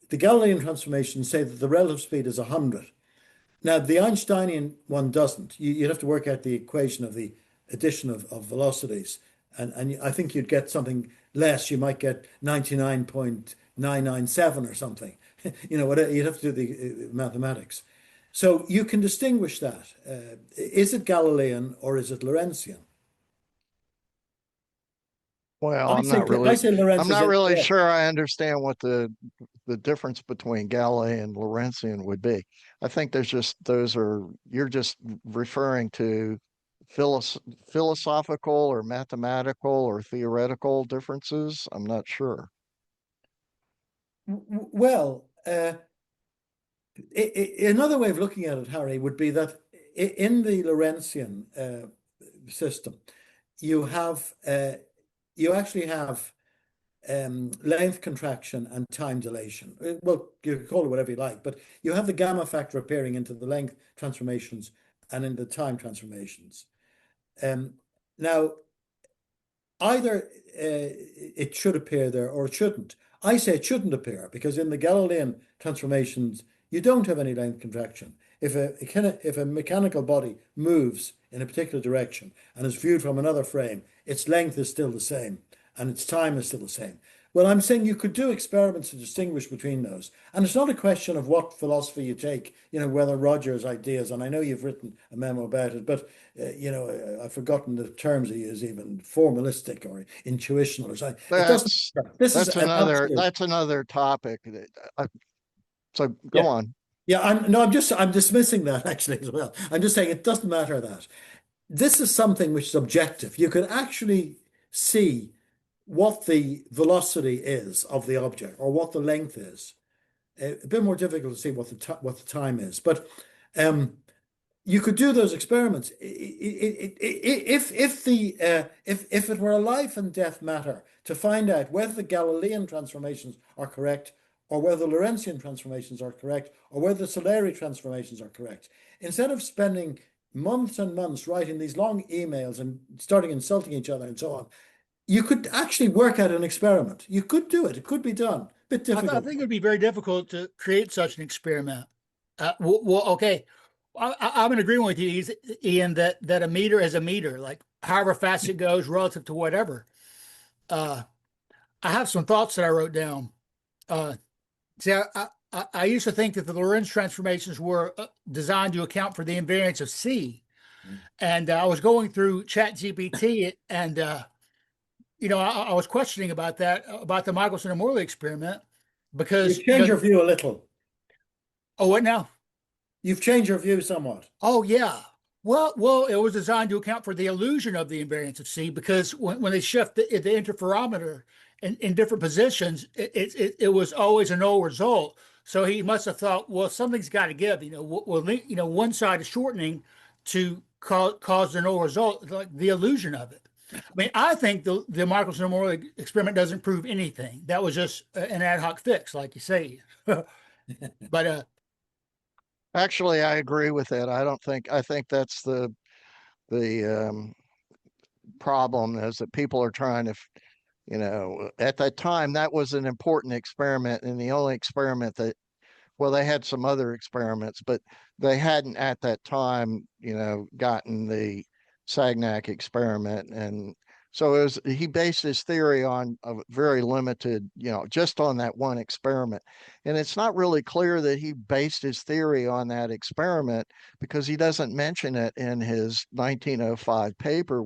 The Galilean transformations say that the relative speed is 100. Now, the Einsteinian one doesn't. You'd have to work out the equation of the addition of velocities. And I think you'd get something less. You might get 99.997 or something. You know, whatever, you'd have to do the mathematics. So you can distinguish that. Is it Galilean or is it Lorentzian? well, I say Lorentz I'm is not really incorrect. sure I understand what the difference between Galilei and Lorentzian would be. I think there's just you're just referring to philosophical or mathematical or theoretical differences. I'm not sure. Well, Another way of looking at it, Harry, would be that in the Lorentzian system, you have you actually have length contraction and time dilation. Well, you can call it whatever you like, but you have the gamma factor appearing into the length transformations and in the time transformations. Now, either it should appear there or it shouldn't. I say it shouldn't appear because in the Galilean transformations, you don't have any length contraction. If a mechanical body moves in a particular direction and is viewed from another frame, its length is still the same and its time is still the same. Well, I'm saying you could do experiments to distinguish between those. And it's not a question of what philosophy you take, whether Roger's ideas, and I know you've written a memo about it, but, I've forgotten the terms he used, even formalistic or intuitional or something. It doesn't matter. That's another topic. So go Yeah. on. Yeah, I'm dismissing that actually as well. I'm just saying it doesn't matter that. This is something which is objective. You can actually see what the velocity is of the object or what the length is. A bit more difficult to see what the time is, but you could do those experiments. If it were a life and death matter to find out whether the Galilean transformations are correct or whether the Lorentzian transformations are correct or whether the Solari transformations are correct, instead of spending months and months writing these long emails and starting insulting each other and so on, you could actually work out an experiment. You could do it. It could be done. A bit difficult. I think it would be very difficult to create such an experiment. Okay. I'm in agreement with you, Ian, that a meter is a meter, like however fast it goes relative to whatever. I have some thoughts that I wrote down. See, I used to think that the Lorentz transformations were designed to account for the invariance of C. And I was going through ChatGPT and, I was questioning about that, about the Michelson and Morley experiment, because You've changed your view a little. Oh, what now? You've changed your view somewhat. Oh, yeah. Well, it was designed to account for the illusion of the invariance of C, because when they shift the interferometer in different positions, it was always a null result. So he must have thought, well, something's got to give. One side is shortening to cause the null result, like the illusion of it. I mean, I think the Michelson and Morley experiment doesn't prove anything. That was just an ad hoc fix, like you say. But Actually, I agree with that. I think that's the problem, is that people are trying to, at that time, that was an important experiment and the only experiment that, well, they had some other experiments, but they hadn't at that time, gotten the Sagnac experiment. And so he based his theory on a very limited, just on that one experiment. And it's not really clear that he based his theory on that experiment, because he doesn't mention it in his 1905 paper,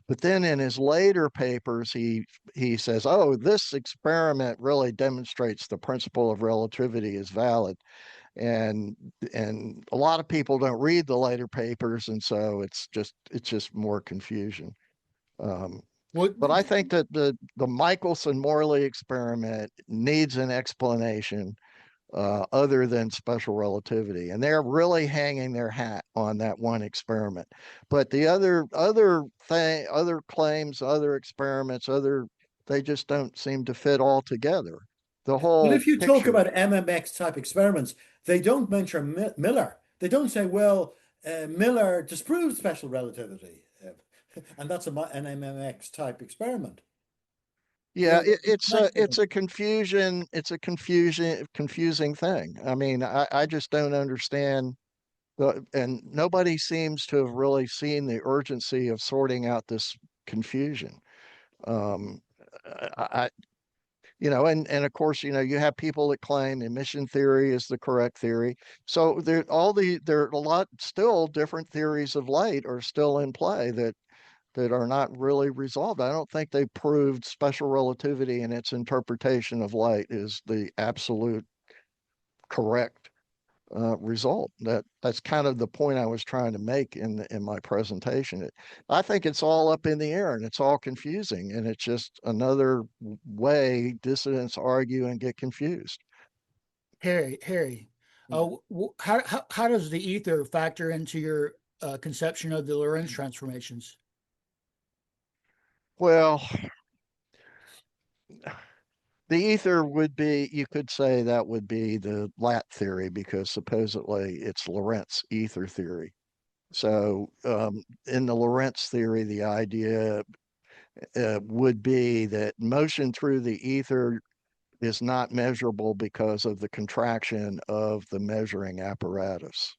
but then in his later papers, he says, oh, this experiment really demonstrates the principle of relativity is valid. And a lot of people don't read the later papers, and so it's just more confusion. But I think that the Michelson-Morley experiment needs an explanation other than special relativity, and they're really hanging their hat on that one experiment. But the other claims, other experiments, they just don't seem to fit all together. The whole But if you picture. talk about MMX type experiments, they don't mention Miller. They don't say, well, Miller disproved special relativity. And that's an MMX type experiment. Yeah, it's a confusing thing. I mean, I just don't understand and nobody seems to have really seen the urgency of sorting out this confusion. I and of course, you have people that claim emission theory is the correct theory. So there are a lot still different theories of light are still in play that are not really resolved. I don't think they proved special relativity and its interpretation of light is the absolute correct result. That's kind of the point I was trying to make in my presentation. I think it's all up in the air and it's all confusing, and it's just another way dissidents argue and get confused. Harry, How does the ether factor into your conception of the Lorentz transformations? Well, the ether would be, you could say that would be the Lat theory, because supposedly it's Lorentz ether theory. So in the Lorentz theory, the idea would be that motion through the ether is not measurable because of the contraction of the measuring apparatus.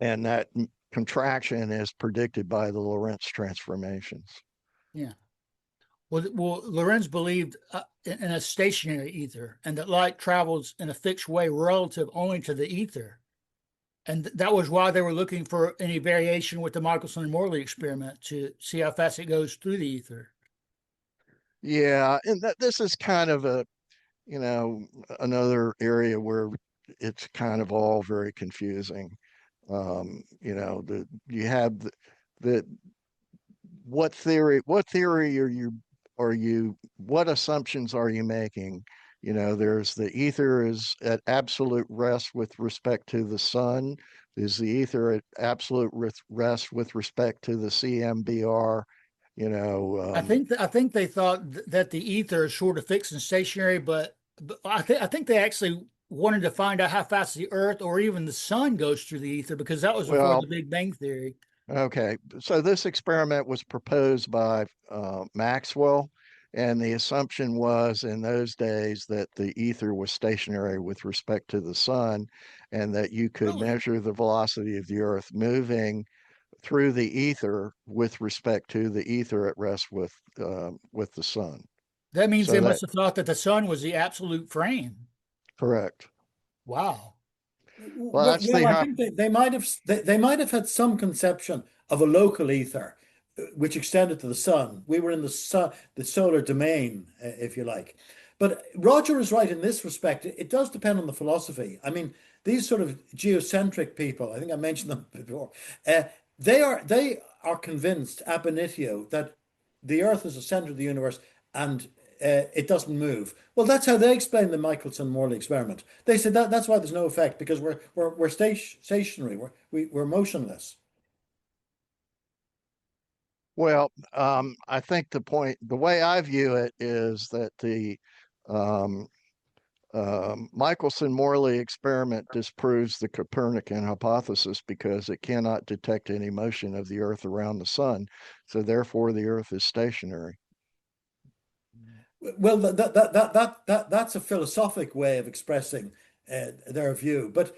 And that contraction is predicted by the Lorentz transformations. Yeah. Well, Lorentz believed in a stationary ether, and that light travels in a fixed way relative only to the ether. And that was why they were looking for any variation with the Michelson and Morley experiment to see how fast it goes through the ether. Yeah, and this is kind of a, another area where it's kind of all very confusing. You have the what theory what assumptions are you making? There's the ether is at absolute rest with respect to the sun. Is the ether at absolute rest with respect to the CMBR? I think they thought that the ether is sort of fixed and stationary, but I think they actually wanted to find out how fast the Earth or even the sun goes through the ether, because that was before Well, the Big Bang Theory. okay, so this experiment was proposed by Maxwell, and the assumption was in those days that the ether was stationary with respect to the sun, and that you could Really? measure the velocity of the Earth moving through the ether with respect to the ether at rest with the sun. That means So they that must have thought that the sun was the absolute frame. correct. Wow. Well, that's the I think they might have had some conception of a local ether, which extended to the sun. We were in the solar domain, if you like. But Roger is right in this respect. It does depend on the philosophy. I mean, these sort of geocentric people, I think I mentioned them before, they are convinced ab initio that the Earth is the center of the universe, and it doesn't move. Well, that's how they explain the Michelson-Morley experiment. They said that's why there's no effect, because we're stationary, we're motionless. Well, I think the way I view it is that the um, Michelson-Morley experiment disproves the Copernican hypothesis because it cannot detect any motion of the Earth around the sun. So therefore, the Earth is stationary. Well, that's a philosophic way of expressing their view. But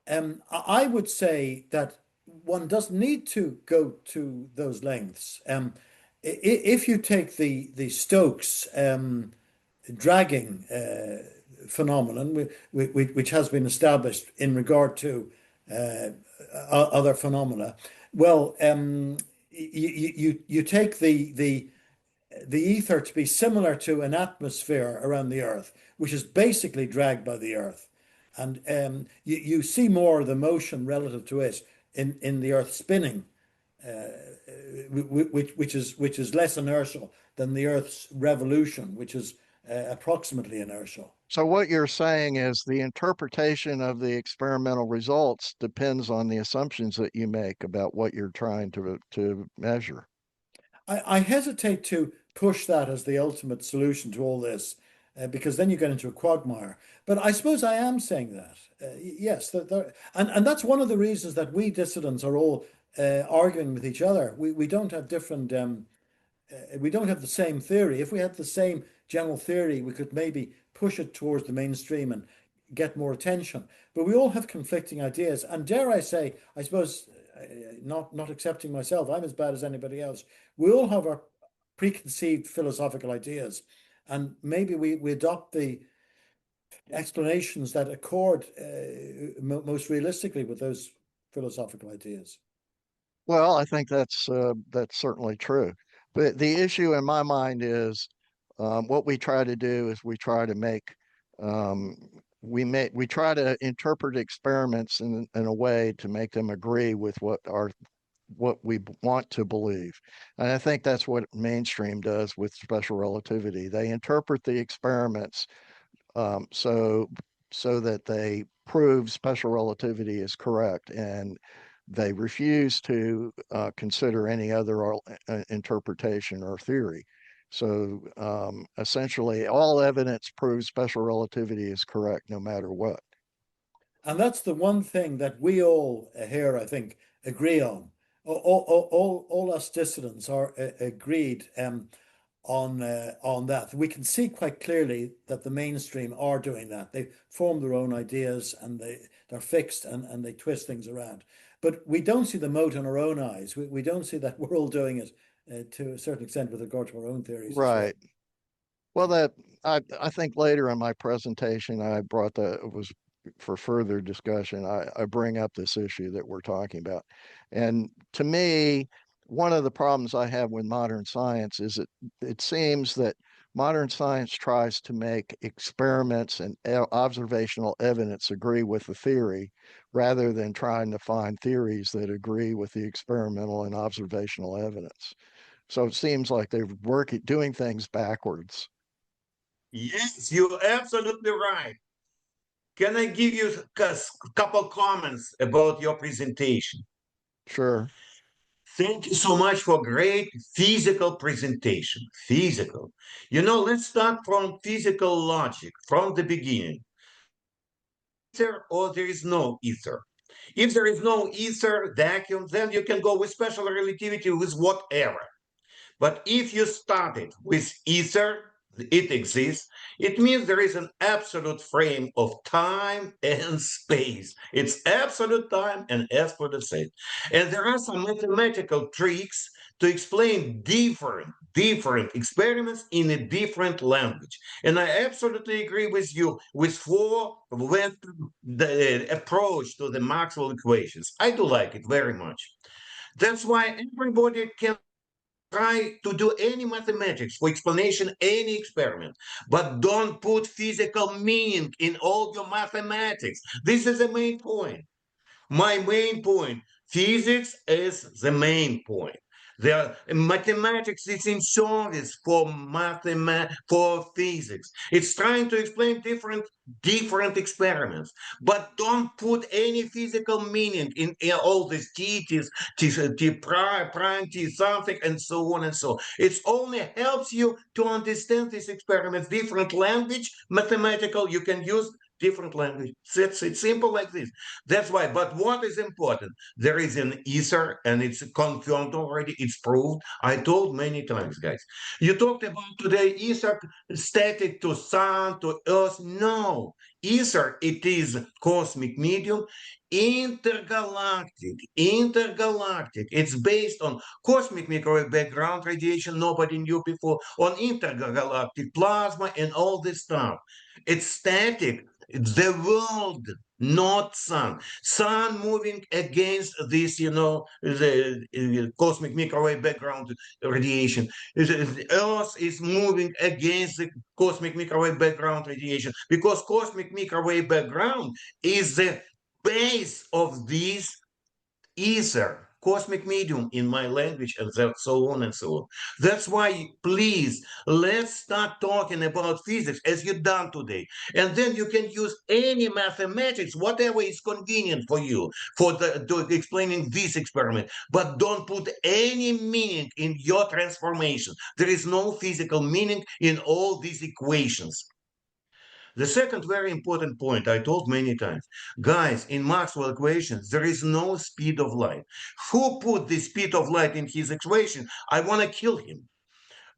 I would say that one doesn't need to go to those lengths. If you take the Stokes dragging phenomenon, which has been established in regard to other phenomena, well, you take the ether to be similar to an atmosphere around the Earth, which is basically dragged by the Earth. And you see more of the motion relative to it in the Earth spinning, which is less inertial than the Earth's revolution, which is approximately inertial. So what you're saying is the interpretation of the experimental results depends on the assumptions that you make about what you're trying to measure. I hesitate to push that as the ultimate solution to all this, because then you get into a quagmire. But I suppose I am saying that. Yes, and that's one of the reasons that we dissidents are all arguing with each other. We don't have different, we don't have the same theory. If we had the same general theory, we could maybe push it towards the mainstream and get more attention. But we all have conflicting ideas. And dare I say, I suppose, not accepting myself, I'm as bad as anybody else. We all have our preconceived philosophical ideas, and maybe we adopt the explanations that accord most realistically with those philosophical ideas. Well, I think that's certainly true. But the issue in my mind is what we try to do is we try to make um, we try to interpret experiments in a way to make them agree with what we want to believe. And I think that's what mainstream does with special relativity. They interpret the experiments so so that they prove special relativity is correct, and they refuse to consider any other interpretation or theory. So essentially, all evidence proves special relativity is correct no matter what. And that's the one thing that we all here, I think, agree on. All us dissidents are agreed on that. We can see quite clearly that the mainstream are doing that. They form their own ideas and they're fixed and they twist things around. But we don't see the mote in our own eyes. We don't see that we're all doing it to a certain extent with regard to our own theories. Right. Well, that I think later in my presentation, I brought it was for further discussion. I bring up this issue that we're talking about. And to me, one of the problems I have with modern science is it seems that modern science tries to make experiments and observational evidence agree with the theory rather than trying to find theories that agree with the experimental and observational evidence. So it seems like they're doing things backwards. Yes, you're absolutely right. Can I give you a couple comments about your presentation? Sure. Thank you so much for great physical presentation. Physical. Let's start from physical logic from the beginning. Ether or there is no ether. If there is no ether, vacuum, then you can go with special relativity with whatever. But if you started with ether, it exists, it means there is an absolute frame of time and space. It's absolute time and absolute space. And there are some mathematical tricks to explain different experiments in a different language. And I absolutely agree with you with the approach to the Maxwell equations. I do like it very much. That's why everybody can try to do any mathematics for explanation, any experiment, but don't put physical meaning in all your mathematics. This is the main point. My main point, physics is the main point. The mathematics is in service for for physics. It's trying to explain different experiments, but don't put any physical meaning in all these t prime, t something, and so on and so on. It only helps you to understand these experiments. Different language, mathematical, you can use different language. It's simple like this. That's why. But what is important? There is an ether, and it's confirmed already. It's proved. I told many times, guys. You talked about today ether static to sun to earth. No, ether, it is cosmic medium, intergalactic. It's based on cosmic microwave background radiation nobody knew before, on intergalactic plasma and all this stuff. It's static. The world, not sun. Sun moving against this, the cosmic microwave background radiation. Earth is moving against the cosmic microwave background radiation because cosmic microwave background is the base of this ether, cosmic medium in my language, and so on and so on. That's why, please, let's start talking about physics as you've done today. And then you can use any mathematics, whatever is convenient for you, for explaining this experiment. But don't put any meaning in your transformation. There is no physical meaning in all these equations. The second very important point I told many times, guys, in Maxwell equations, there is no speed of light. Who put the speed of light in his equation? I want to kill him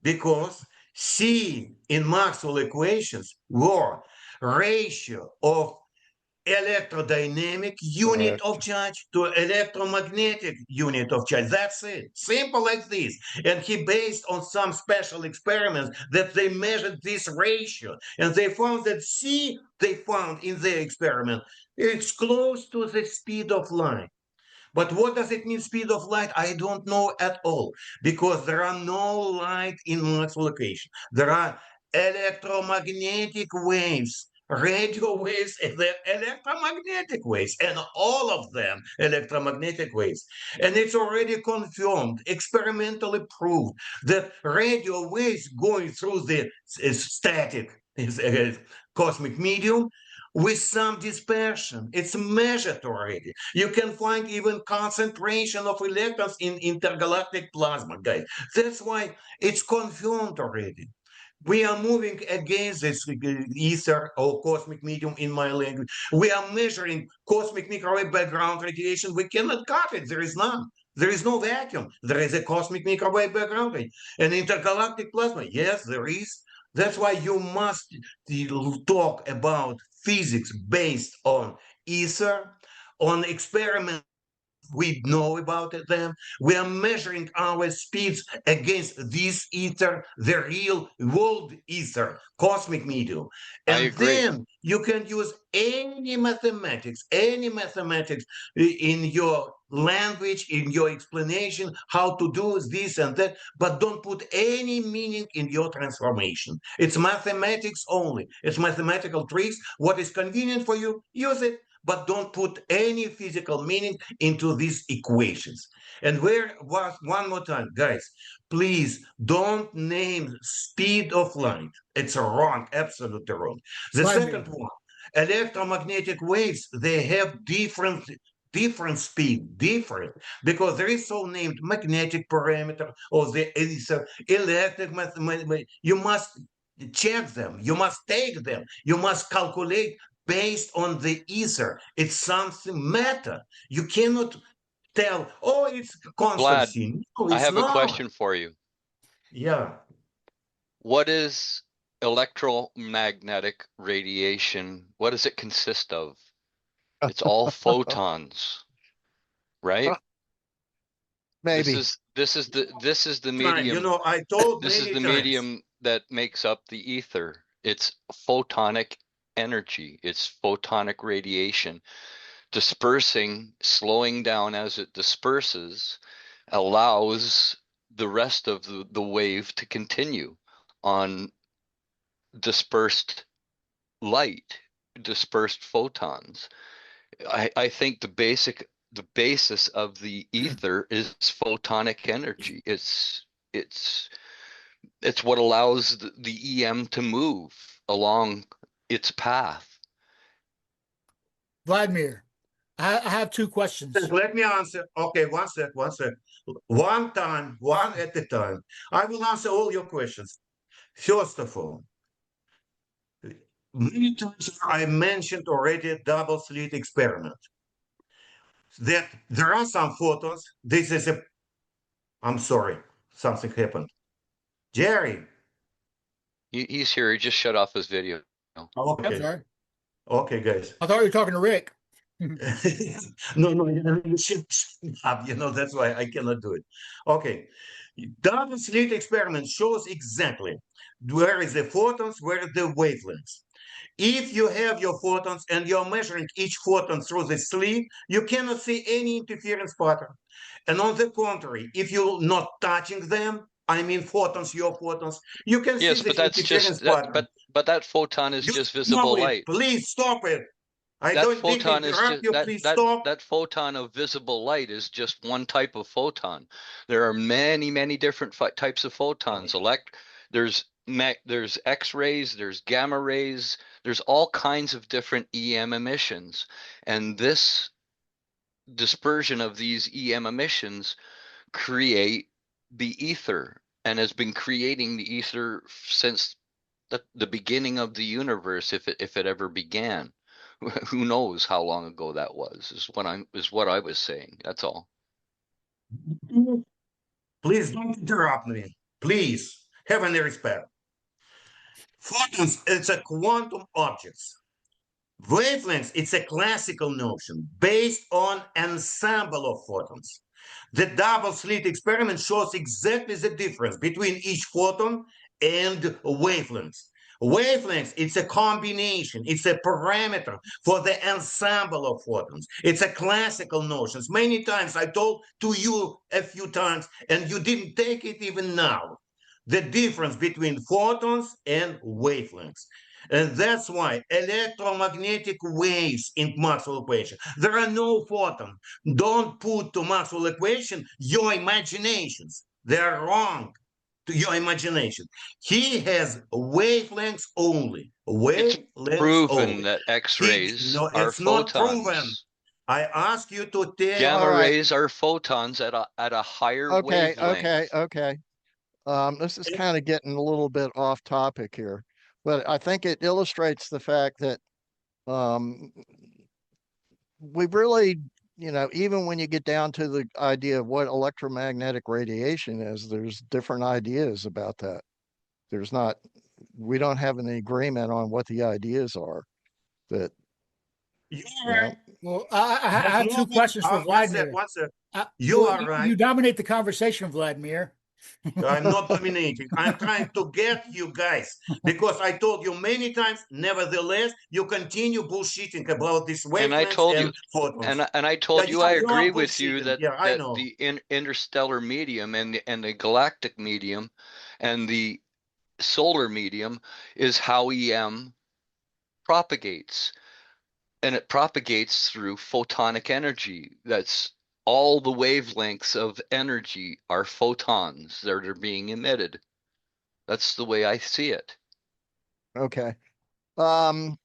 because C in Maxwell equations were ratio of electrodynamic unit of charge to electromagnetic unit of charge. That's it. Simple like this. And he based on some special experiments that they measured this ratio. And they found that C, they found in their experiment, it's close to the speed of light. But what does it mean, speed of light? I don't know at all, because there are no light in Maxwell equation. There are electromagnetic waves, radio waves, and the electromagnetic waves, and all of them electromagnetic waves. And it's already confirmed, experimentally proved, that radio waves going through the static cosmic medium with some dispersion. It's measured already. You can find even concentration of electrons in intergalactic plasma, guys. That's why it's confirmed already. We are moving against this ether or cosmic medium in my language. We are measuring cosmic microwave background radiation. We cannot cut it. There is none. There is no vacuum. There is a cosmic microwave background radiation. And intergalactic plasma, yes, there is. That's why you must talk about physics based on ether, on experiment we know about them. We are measuring our speeds against this ether, the real world ether, cosmic medium. I And agree. then you can use any mathematics in your language, in your explanation, how to do this and that, but don't put any meaning in your transformation. It's mathematics only. It's mathematical tricks. What is convenient for you, use it, but don't put any physical meaning into these equations. And where was one more time, guys, please don't name speed of light. It's wrong, absolutely wrong. The second one, electromagnetic waves, they have different speed, different, because there is so named magnetic parameter or the electric you must check them, you must take them, you must calculate based on the ether. It's something matter. You cannot tell, oh, it's constancy. No, I it's have a not. question for you. Yeah. What is electromagnetic radiation? What does it consist of? It's all photons, right? Maybe. This is the Fine. medium. You know, I told This is many the times. medium that makes up the ether. It's photonic energy. It's photonic radiation dispersing, slowing down as it disperses, allows the rest of the wave to continue on dispersed light, dispersed photons. I think the basis of the ether is photonic energy. It's what allows the EM to move along its path. Vladimir, I have two questions. Let me answer. Okay, one sec. One time, one at a time. I will answer all your questions. First of all, many times I mentioned already double slit experiment. That there are some photons. This is a. I'm sorry, something happened. Jerry. He's here. He just shut off his video. I'm Okay. sorry. Okay, guys. I thought you were talking to Rick. No, you should stop. You know, that's why I cannot do it. Okay. Double slit experiment shows exactly where is the photons, where are the wavelengths. If you have your photons and you're measuring each photon through the slit, you cannot see any interference pattern. And on the contrary, if you're not touching them, I mean photons, your photons, you can Yes, see but the that's interference just that. pattern. But that photon is You just stop visible it. light. Please stop it. I That don't need to photon is interrupt just you. Please that stop. that photon of visible light is just one type of photon. There are many different types of photons. There's X-rays, there's gamma rays, there's all kinds of different EM emissions, and this dispersion of these EM emissions create the ether, and has been creating the ether since the beginning of the universe, if it ever began. Who knows how long ago that was, is what I was saying. That's all. Please don't interrupt me. Please have any respect. Photons, it's a quantum objects. Wavelengths, it's a classical notion based on ensemble of photons. The double slit experiment shows exactly the difference between each photon and wavelengths. Wavelengths, it's a combination, it's a parameter for the ensemble of photons. It's a classical notion. Many times I told to you a few times, and you didn't take it even now. The difference between photons and wavelengths. And that's why electromagnetic waves in Maxwell equation, there are no photons. Don't put to Maxwell equation your imaginations. They're wrong. to your imagination. He has wavelengths only. It's Wavelengths proven only. that X-rays No, are it's not proven. photons. I ask you to tell. Gamma All right. rays are photons at a higher Okay, wavelength. okay. This is kind of getting a little bit off topic here, but I think it illustrates the fact that um, we really, even when you get down to the idea of what electromagnetic radiation is, there's different ideas about that. We don't have an agreement on what the ideas are that, You're you know, right. Well, I have two Nobody- questions for Vladimir. One sec. You Well, are right. You dominate the conversation, Vladimir. I'm not dominating. I'm trying to get you guys because I told you many times. Nevertheless, you continue bullshitting about these And I wavelengths told you, and photons. and I told you Yeah, I you are agree with you bullshitting. that Yeah, I know. the interstellar medium and the galactic medium and the solar medium is how EM propagates. And it propagates through photonic energy. That's all the wavelengths of energy are photons that are being emitted. That's the way I see it. okay. Um,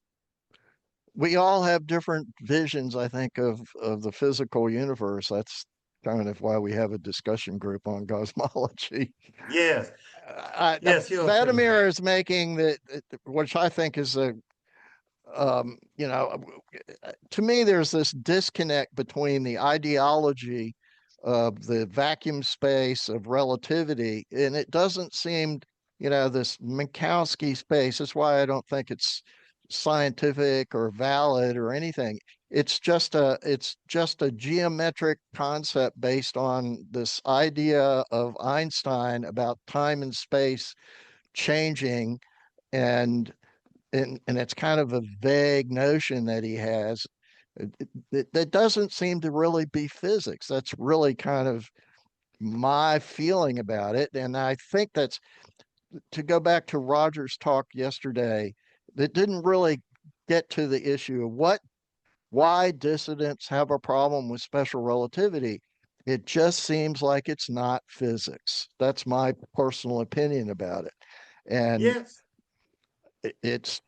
we all have different visions, I think, of the physical universe. That's kind of why we have a discussion group on cosmology. Yes, yes, you're right. Vladimir is making which I think is to me, there's this disconnect between the ideology of the vacuum space of relativity, and it doesn't seem, this Minkowski space. That's why I don't think it's scientific or valid or anything. It's just a geometric concept based on this idea of Einstein about time and space changing, and it's kind of a vague notion that he has that doesn't seem to really be physics. That's really kind of my feeling about it. And I think that's, to go back to Roger's talk yesterday, that didn't really get to the issue of why dissidents have a problem with special relativity. It just seems like it's not physics. That's my personal opinion about it. And Yes, it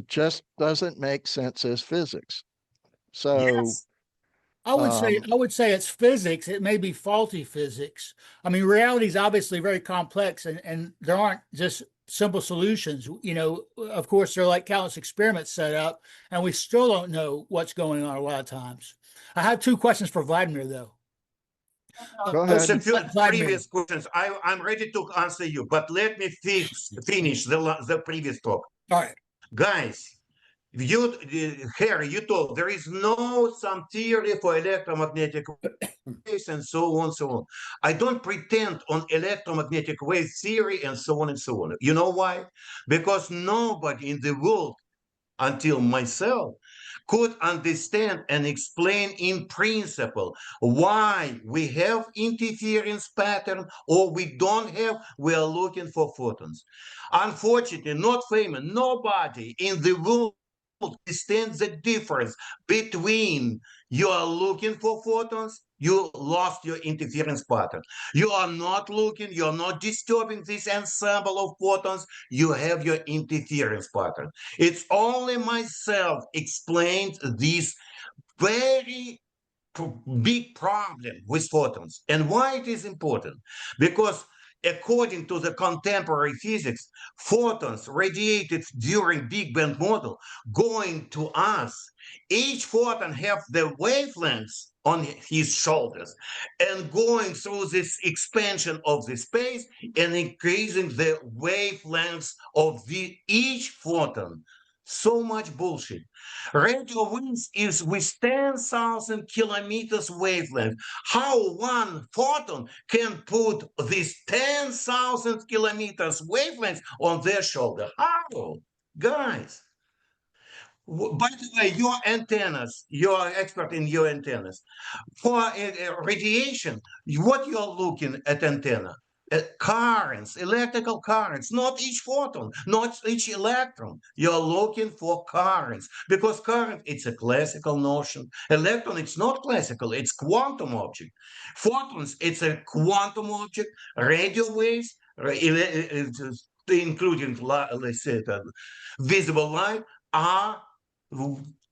just doesn't make sense as physics. So yes, I would say it's physics. It may be faulty physics. I mean, reality is obviously very complex, and there aren't just simple solutions. Of course, there are like countless experiments set up, and we still don't know what's going on a lot of times. I have two questions for Vladimir, though. go it's ahead. a few Vladimir. previous questions. I'm ready to answer you, but let me finish the previous talk. All right. Guys, Harry, you told there is no some theory for electromagnetic waves and so on, so on. I don't pretend on electromagnetic wave theory and so on and so on. You know why? Because nobody in the world until myself could understand and explain in principle why we have interference pattern or we don't have. We are looking for photons. Unfortunately, not famous, nobody in the world understands the difference between you are looking for photons, you lost your interference pattern. You are not looking, you're not disturbing this ensemble of photons, you have your interference pattern. It's only myself explained this very big problem with photons. And why it is important? Because according to the contemporary physics, photons radiated during Big Bang model going to us. Each photon have the wavelengths on his shoulders and going through this expansion of the space and increasing the wavelengths of each photon. So much bullshit. Radio waves is with 10,000 kilometers wavelength. How one photon can put this 10,000 kilometers wavelength on their shoulder? How? Guys. By the way, your antennas, you're expert in your antennas. For radiation, what you're looking at antenna? Currents, electrical currents, not each photon, not each electron. You're looking for currents because current, it's a classical notion. Electron, it's not classical, it's quantum object. Photons, it's a quantum object. Radio waves, including, let's say, visible light, are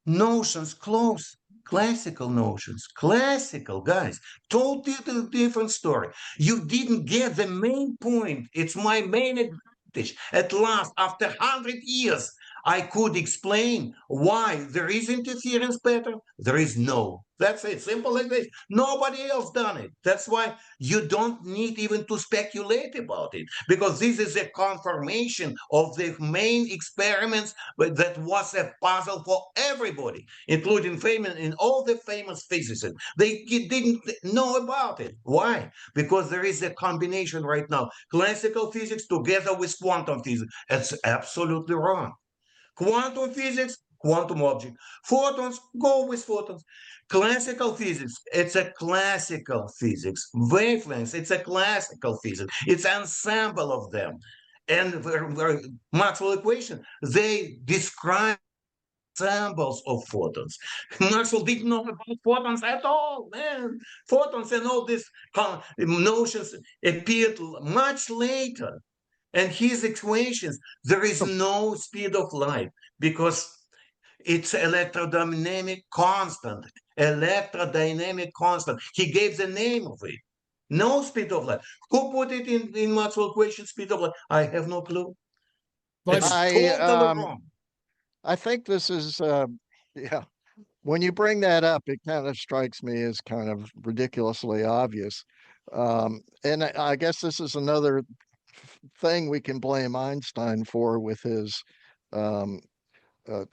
notions close. Classical notions, classical guys, totally different story. You didn't get the main point. It's my main advantage. At last, after 100 years, I could explain why there is interference pattern, there is no. That's it, simple like this. Nobody else done it. That's why you don't need even to speculate about it, because this is a confirmation of the main experiments that was a puzzle for everybody, including famous in all the famous physicists. They didn't know about it. Why? Because there is a combination right now, classical physics together with quantum physics. It's absolutely wrong. Quantum physics, quantum object. Photons, go with photons. Classical physics, it's a classical physics. Wavelengths, it's a classical physics. It's an ensemble of them. And Maxwell equation, they describe samples of photons. Maxwell didn't know about photons at all, man. Photons and all these notions appeared much later. And his equations, there is no speed of light because it's electrodynamic constant. Electrodynamic constant. He gave the name of it. No speed of light. Who put it in Maxwell equation, speed of light? I have no clue. It's totally wrong. I think this is, yeah, when you bring that up, it kind of strikes me as kind of ridiculously obvious. And I guess this is another thing we can blame Einstein for with his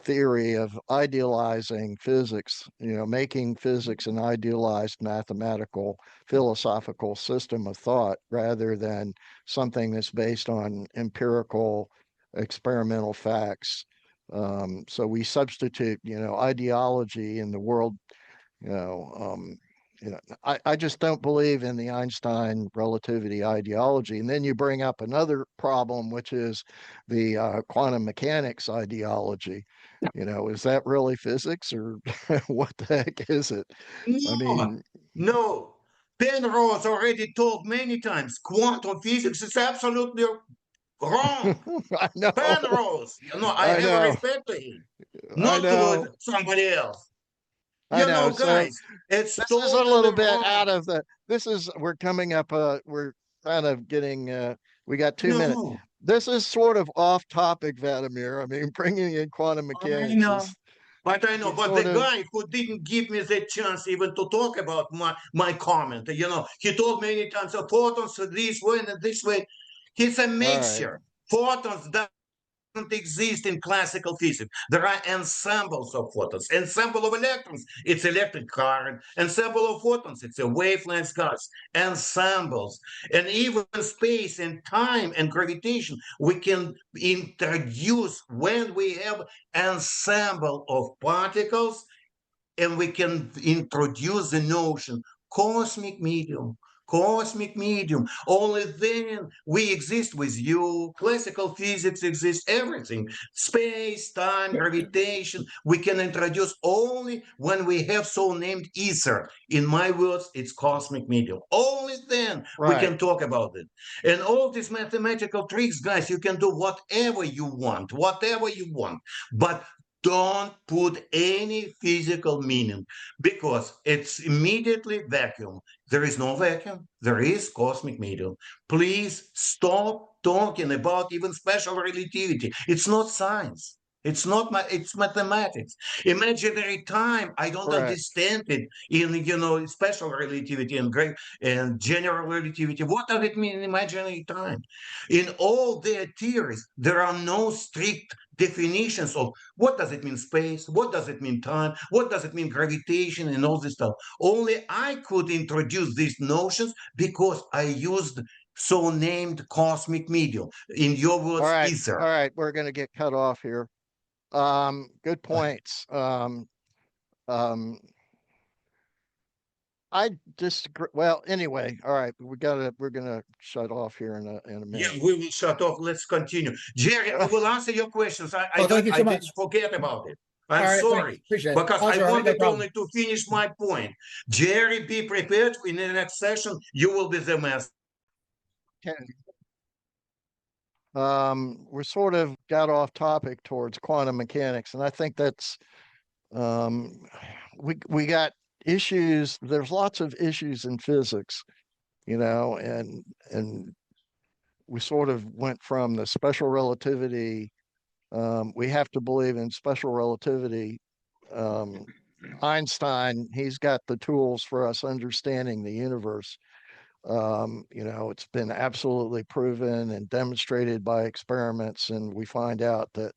theory of idealizing physics, making physics an idealized mathematical, philosophical system of thought rather than something that's based on empirical, experimental facts. So we substitute, ideology in the world, you know, I just don't believe in the Einstein relativity ideology. And then you bring up another problem, which is the quantum mechanics ideology. Is that really physics or what the heck is it? I mean, No. Penrose already told many times quantum physics is absolutely wrong. I know. Penrose, I I have know. a respect to him, I not know. to somebody else. I know. So Guys, it's this is a totally little bit wrong. out of we're coming up, we're kind of getting, we got 2 minutes. No, This is sort of off topic, Vladimir. I mean, bringing in quantum I mechanics know. is But I know, but sort the of, guy who didn't give me the chance even to talk about my comment, he told many times, photons this way and this way. It's a all right. mixture. Photons don't exist in classical physics. There are ensembles of photons. Ensemble of electrons, it's electric current. Ensemble of photons, it's a wavelength gas. Ensembles. And even space and time and gravitation, we can introduce when we have ensemble of particles, and we can introduce the notion cosmic medium. Cosmic medium. Only then we exist with you. Classical physics exists, everything. Space, time, gravitation. We can introduce only when we have so-named ether. In my words, it's cosmic medium. Only then we can talk about it. And all these mathematical tricks, guys, you can do whatever you want, But don't put any physical meaning, because it's immediately vacuum. There is no vacuum. There is cosmic medium. Please stop talking about even special relativity. It's not science. It's not it's mathematics. Imaginary time, I don't understand it in special relativity and general relativity. What does it mean in imaginary time? In all their theories, there are no strict definitions of what does it mean space, what does it mean time, what does it mean gravitation, and all this stuff. Only I could introduce these notions because I used so-named cosmic medium. In your words, ether. All right, we're going to get cut off here. Good points. I disagree. Well, anyway, all right, we're gonna shut off here in a minute. Yeah, we will shut off. Let's continue. Jerry, I will answer your questions. I thank you so much. didn't forget about it. I'm All right, sorry, appreciate it. because That's I all right, no wanted problem. only to finish my point. Jerry, be prepared. In the next session, you will be the master. Okay. we sort of got off topic towards quantum mechanics, and I think that's we got issues. There's lots of issues in physics, and we sort of went from the special relativity. We have to believe in special relativity. Einstein, he's got the tools for us understanding the universe. It's been absolutely proven and demonstrated by experiments, and we find out that,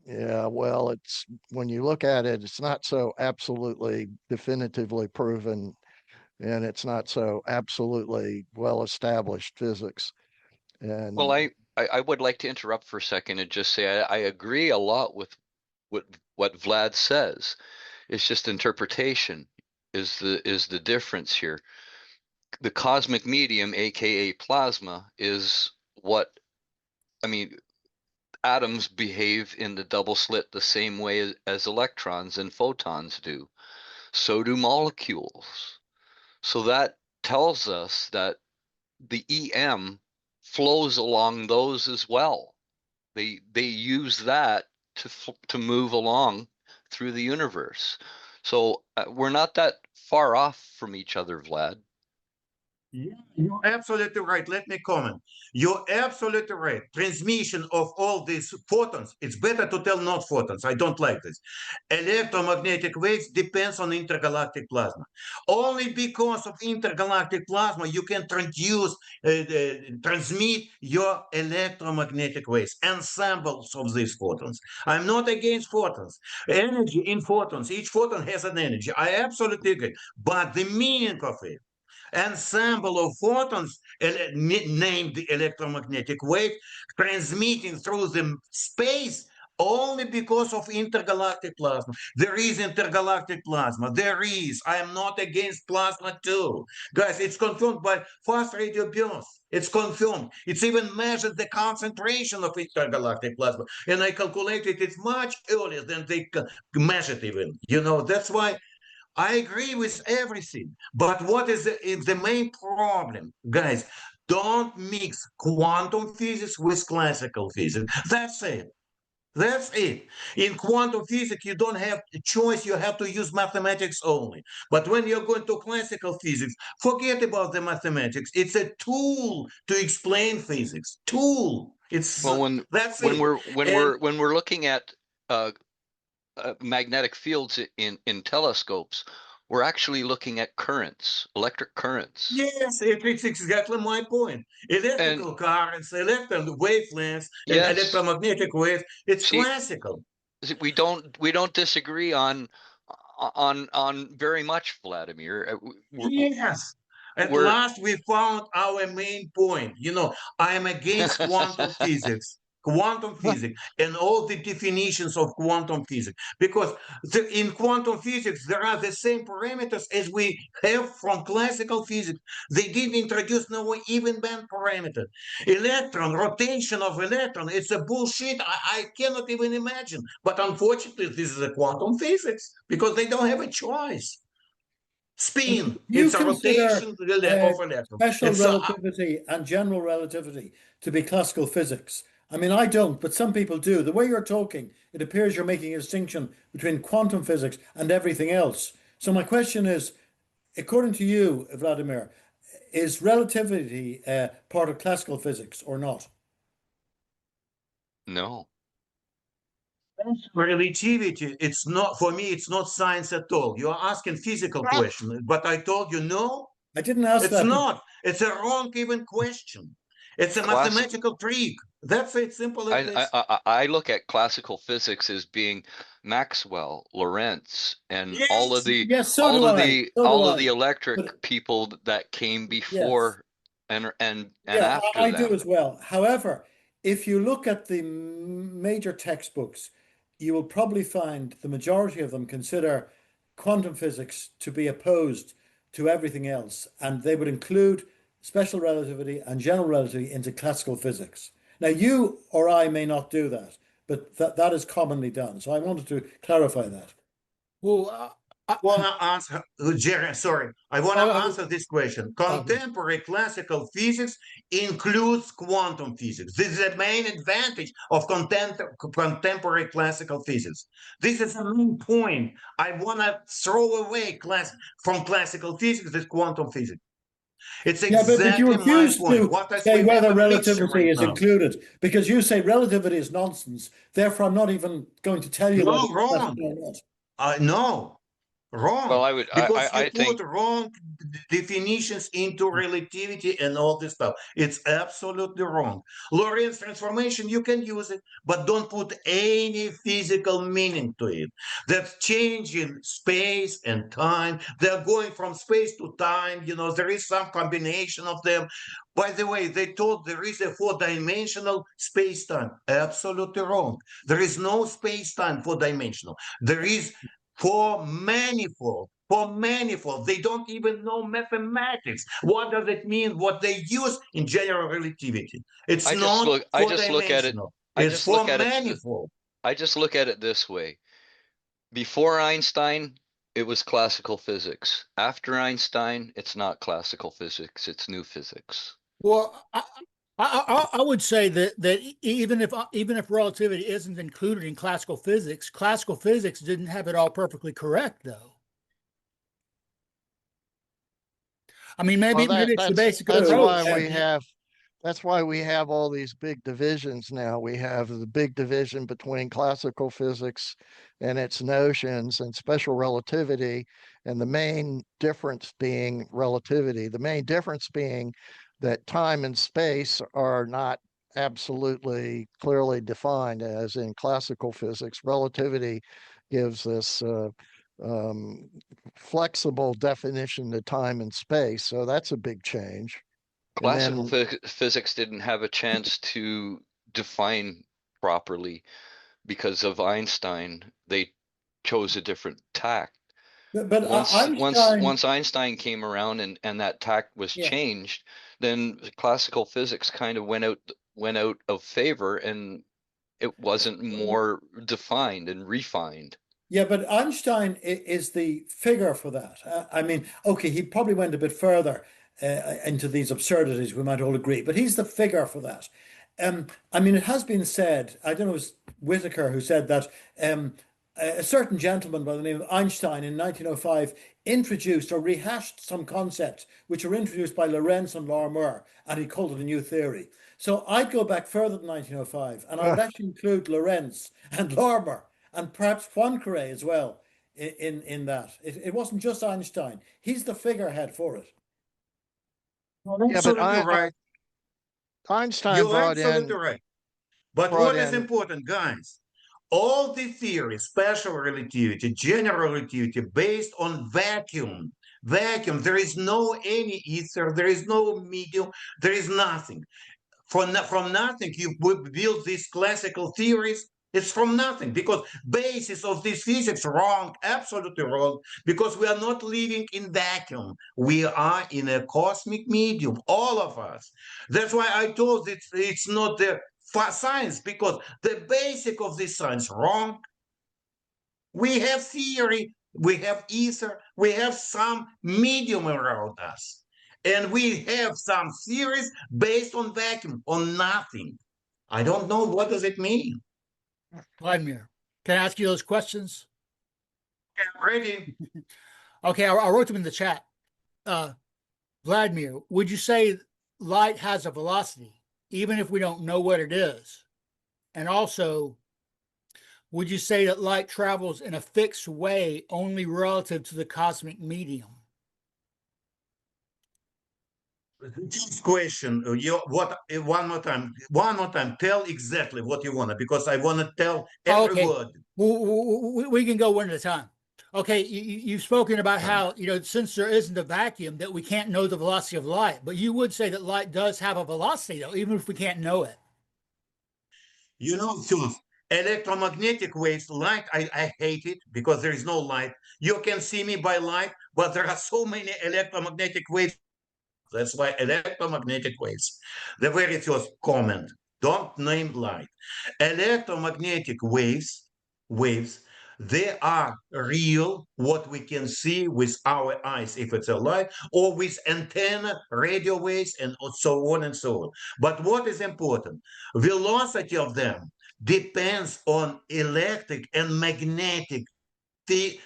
yeah, well, it's when you look at it, it's not so absolutely definitively proven, and it's not so absolutely well established physics. And Well, I would like to interrupt for a second and just say I agree a lot with what Vlad says. It's just interpretation is the difference here. The cosmic medium, aka plasma, is what I mean. Atoms behave in the double slit the same way as electrons and photons do. So do molecules. So that tells us that the EM flows along those as well. They use that to move along through the universe. So we're not that far off from each other, Vlad. Yeah, you're absolutely right. Let me comment. You're absolutely right. Transmission of all these photons, it's better to tell not photons. I don't like this. Electromagnetic waves depends on intergalactic plasma. Only because of intergalactic plasma you can transmit your electromagnetic waves, ensembles of these photons. I'm not against photons. Energy in photons, each photon has an energy. I absolutely agree. But the meaning of it, ensemble of photons named the electromagnetic wave transmitting through the space only because of intergalactic plasma. There is intergalactic plasma. There is. I am not against plasma too. Guys, it's confirmed by fast radio bursts. It's confirmed. It's even measured the concentration of intergalactic plasma. And I calculated it's much earlier than they measured even. That's why I agree with everything, but what is the main problem? Guys, don't mix quantum physics with classical physics. That's it. That's it. In quantum physics, you don't have a choice. You have to use mathematics only. But when you're going to classical physics, forget about the mathematics. It's a tool to explain physics. Tool. Well, That's it. when we're looking at magnetic fields in telescopes, we're actually looking at currents, electric currents. Yes, it's exactly my point. Electrical currents, electron wavelengths, and Yes, electromagnetic waves. It's see, classical. we don't disagree on very much, Vladimir. Yes. At We're last, we found our main point. I'm against quantum physics. Quantum physics and all the definitions of quantum physics, because in quantum physics there are the same parameters as we have from classical physics. They didn't introduce no even band parameter. Electron, rotation of electron, it's a bullshit. I cannot even imagine. But unfortunately, this is a quantum physics because they don't have a choice. Spin, You it's a consider rotation of electron. special relativity and general relativity to be classical physics. I mean, I don't, but some people do. The way you're talking, it appears you're making a distinction between quantum physics and everything else. So my question is, according to you, Vladimir, is relativity part of classical physics or not? no. Relativity, it's not, for me, it's not science at all. You're asking physical question, but I told you no, I didn't ask it's that. not. It's a wrong even question. It's a mathematical trick. That's it, simple as this. I look at classical physics as being Maxwell, Lorentz, and all of the Yes, so do I. all of the electric people that came before and Yeah, after I them. do as well. However, if you look at the major textbooks, you will probably find the majority of them consider quantum physics to be opposed to everything else, and they would include special relativity and general relativity into classical physics. Now, you or I may not do that, but that is commonly done. So I wanted to clarify that. Well, want to answer, Jerry, sorry. I want to Oh, answer this question. Contemporary classical physics includes quantum physics. This is the main advantage of contemporary classical physics. This is the main point. I want to throw away from classical physics is quantum physics. It's Yeah, but you exactly my refuse point. to What I say we have whether a mixture relativity right is now. included because you say relativity is nonsense. Therefore, I'm not even going to tell you whether No, it's wrong. or not. No, Well, wrong. I would, Because you I think put wrong definitions into relativity and all this stuff. It's absolutely wrong. Lorentz transformation, you can use it, but don't put any physical meaning to it. That's changing space and time. They're going from space to time. You know, there is some combination of them. By the way, they thought there is a four-dimensional space-time. Absolutely wrong. There is no space-time four-dimensional. There is for manifold. They don't even know mathematics. What does it mean? What they use in general relativity? It's not I just look at it, four-dimensional. I It's just look for at it, manifold. I just look at it this way. Before Einstein, it was classical physics. After Einstein, it's not classical physics, it's new physics. Well, I would say that even if relativity isn't included in classical physics didn't have it all perfectly correct, though. I mean, maybe Well, it's the basic that's approach. why we have all these big divisions now. We have the big division between classical physics and its notions and special relativity, and the main difference being relativity. The main difference being that time and space are not absolutely clearly defined as in classical physics. Relativity gives this flexible definition to time and space. So that's a big change. And Classical then, physics didn't have a chance to define properly because of Einstein. They chose a different tack. But Einstein, Once Einstein came around and that tack was yeah. changed, then classical physics kind of went out of favor and it wasn't more defined and refined. Yeah, but Einstein is the figure for that. I mean, okay, he probably went a bit further into these absurdities, we might all agree, but he's the figure for that. I mean, it has been said, I don't know, it was Whittaker who said that a certain gentleman by the name of Einstein in 1905 introduced or rehashed some concepts which were introduced by Lorentz and Larmor, and he called it a new theory. So I'd go back further than 1905, and I would actually include Lorentz and Larmor and perhaps Poincaré as well in that. It wasn't just Einstein. He's the figurehead for it. yeah, but Absolutely right. Einstein You're absolutely right. But brought what is in important, guys? All the theories, special relativity, general relativity, based on vacuum. Vacuum. There is no any ether. There is no medium. There is nothing. From nothing, you build these classical theories. It's from nothing because basis of this physics wrong, absolutely wrong. Because we are not living in vacuum. We are in a cosmic medium, all of us. That's why I told it's not the science because the basic of this science wrong. We have theory, we have ether, we have some medium around us. And we have some theories based on vacuum, on nothing. I don't know what does it mean. Vladimir, can I ask you those questions? I'm ready. Okay, I wrote them in the chat. Vladimir, would you say light has a velocity, even if we don't know what it is? And also, would you say that light travels in a fixed way only relative to the cosmic medium? Question. One more time? One more time. Tell exactly what you want because I want to tell every Okay. word. We can go one at a time. Okay, you've spoken about how, since there isn't a vacuum, that we can't know the velocity of light, but you would say that light does have a velocity, though, even if we can't know it. So electromagnetic waves, light, I hate it because there is no light. You can see me by light, but there are so many electromagnetic waves. That's why electromagnetic waves, the very first comment, don't name light. Electromagnetic waves They are real, what we can see with our eyes, if it's a light, or with antenna, radio waves, and so on and so on. But what is important? Velocity of them depends on electric and magnetic the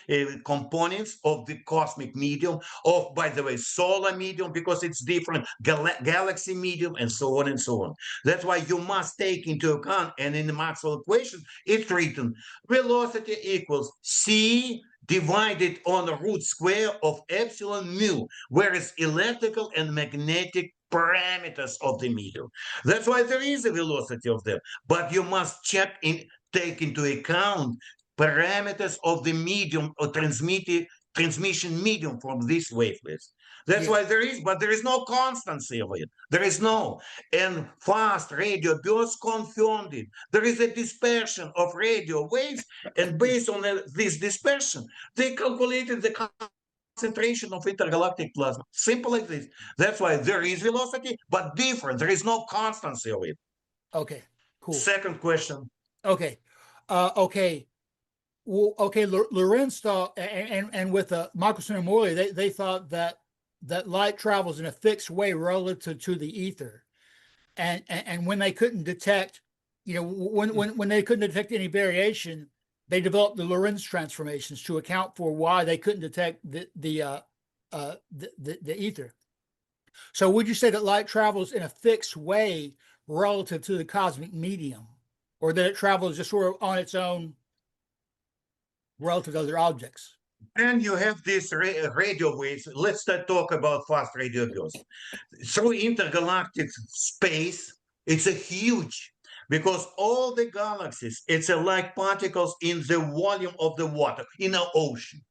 components of the cosmic medium, of, by the way, solar medium, because it's different, galaxy medium, and so on and so on. That's why you must take into account, and in the Maxwell equation, it's written velocity equals c divided on the root square of epsilon mu, whereas electrical and magnetic parameters of the medium. That's why there is a velocity of them, but you must take into account parameters of the medium or transmission medium from this wavelength. That's why there is, but there is no constancy of it. There is no. And fast radio bursts confirmed it. There is a dispersion of radio waves, and based on this dispersion, they calculated the concentration of intergalactic plasma. Simple like this. That's why there is velocity, but different. There is no constancy of it. Okay, cool. Second question. Okay. Okay. Well, okay, Lorentz thought, and with Michelson and Morley, they thought that light travels in a fixed way relative to the ether, and when they couldn't detect, when they couldn't detect any variation, they developed the Lorentz transformations to account for why they couldn't detect the ether. So, would you say that light travels in a fixed way relative to the cosmic medium, or that it travels just sort of on its own relative to other objects? And you have these radio waves. Let's talk about fast radio bursts. Through intergalactic space, it's a huge, because all the galaxies, it's like particles in the volume of the water in an ocean.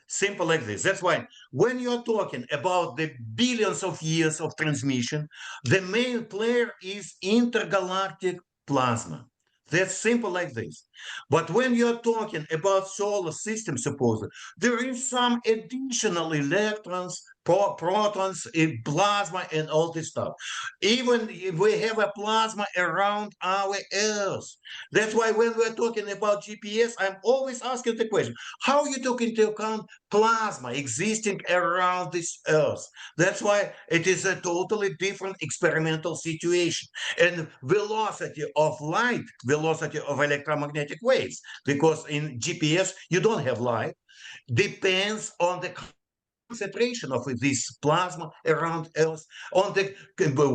Simple like this. That's why when you're talking about the billions of years of transmission, the main player is intergalactic plasma. That's simple like this. But when you're talking about solar system, suppose there is some additional electrons, protons, plasma, and all this stuff. Even if we have a plasma around our Earth. That's why when we're talking about GPS, I'm always asking the question, how you took into account plasma existing around this Earth? That's why it is a totally different experimental situation. And velocity of light, velocity of electromagnetic waves, because in GPS you don't have light, depends on the concentration of this plasma around Earth, on the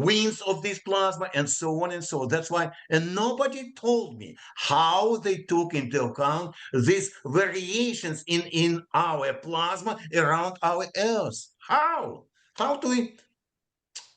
winds of this plasma, and so on and so on. That's why, and nobody told me how they took into account these variations in our plasma around our Earth. How? How do we?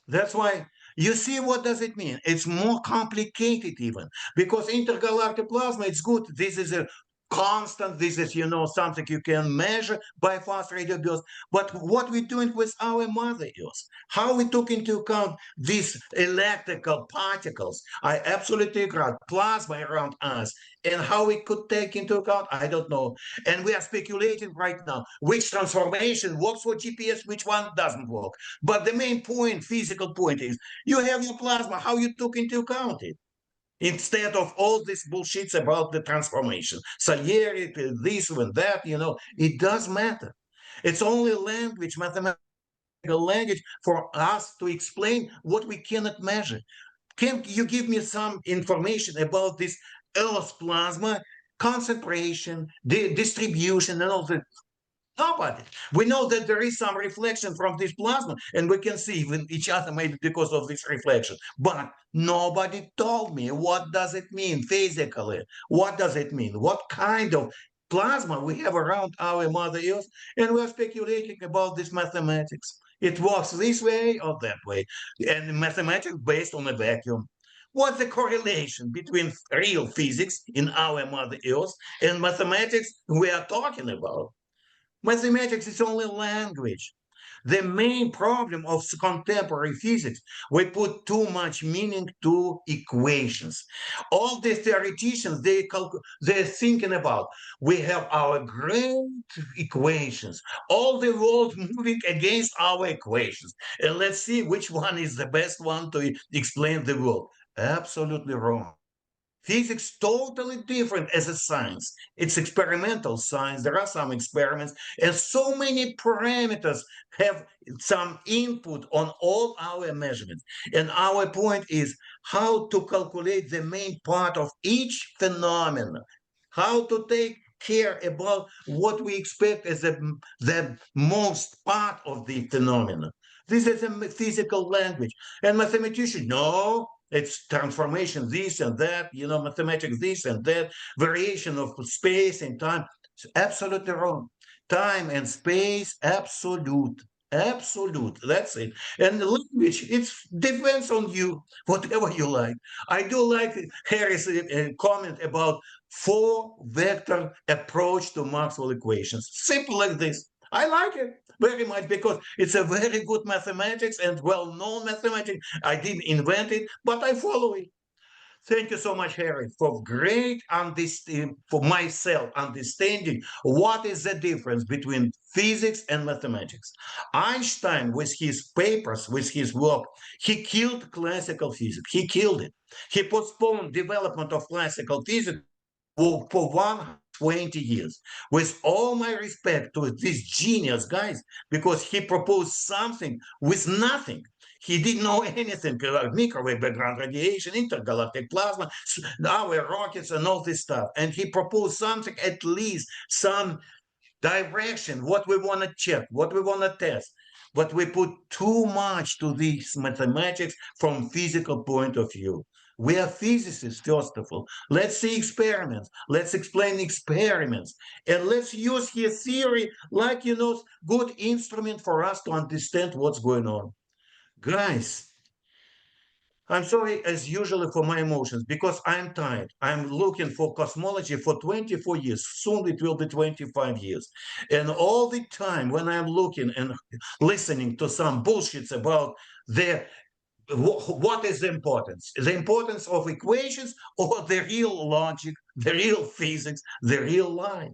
That's why you see what does it mean? It's more complicated even, because intergalactic plasma, it's good. This is a constant. This is, something you can measure by fast radio bursts. But what we're doing with our mother Earth, how we took into account these electrical particles, I absolutely agree. Plasma around us, and how we could take into account, I don't know. And we are speculating right now which transformation works for GPS, which one doesn't work. But the main point, physical point, is you have your plasma, how you took into account it, instead of all this bullshits about the transformation. So here, this and that, it does matter. It's only language, mathematical language, for us to explain what we cannot measure. Can you give me some information about this Earth plasma concentration, the distribution, and all that? Nobody. We know that there is some reflection from this plasma, and we can see even each other maybe because of this reflection. But nobody told me what does it mean physically. What does it mean? What kind of plasma we have around our Mother Earth? And we're speculating about this mathematics. It works this way or that way. And mathematics based on a vacuum. What's the correlation between real physics in our Mother Earth and mathematics we are talking about? Mathematics is only language. The main problem of contemporary physics, we put too much meaning to equations. All the theoreticians, they're thinking about, we have our great equations, all the world moving against our equations. And let's see which one is the best one to explain the world. Absolutely wrong. Physics totally different as a science. It's experimental science. There are some experiments, and so many parameters have some input on all our measurements. And our point is how to calculate the main part of each phenomenon, how to take care about what we expect as the most part of the phenomenon. This is a physical language. And mathematicians, no, it's transformation, this and that, mathematics, this and that, variation of space and time. It's absolutely wrong. Time and space, absolute. Absolute. That's it. And the language, it depends on you, whatever you like. I do like Harry's comment about four-vector approach to Maxwell equations. Simple like this. I like it very much because it's a very good mathematics and well-known mathematics. I didn't invent it, but I follow it. Thank you so much, Harry, for great understanding, for myself understanding what is the difference between physics and mathematics. Einstein, with his papers, with his work, he killed classical physics. He killed it. He postponed development of classical physics for 120 years. With all my respect to this genius, guys, because he proposed something with nothing. He didn't know anything about microwave background radiation, intergalactic plasma, our rockets, and all this stuff. And he proposed something, at least some direction, what we want to check, what we want to test. But we put too much to this mathematics from physical point of view. We are physicists, first of all. Let's see experiments. Let's explain experiments. And let's use his theory like, good instrument for us to understand what's going on. Guys, I'm sorry, as usual, for my emotions because I'm tired. I'm looking for cosmology for 24 years. Soon it will be 25 years. And all the time when I'm looking and listening to some bullshits about what is the importance? The importance of equations or the real logic, the real physics, the real life?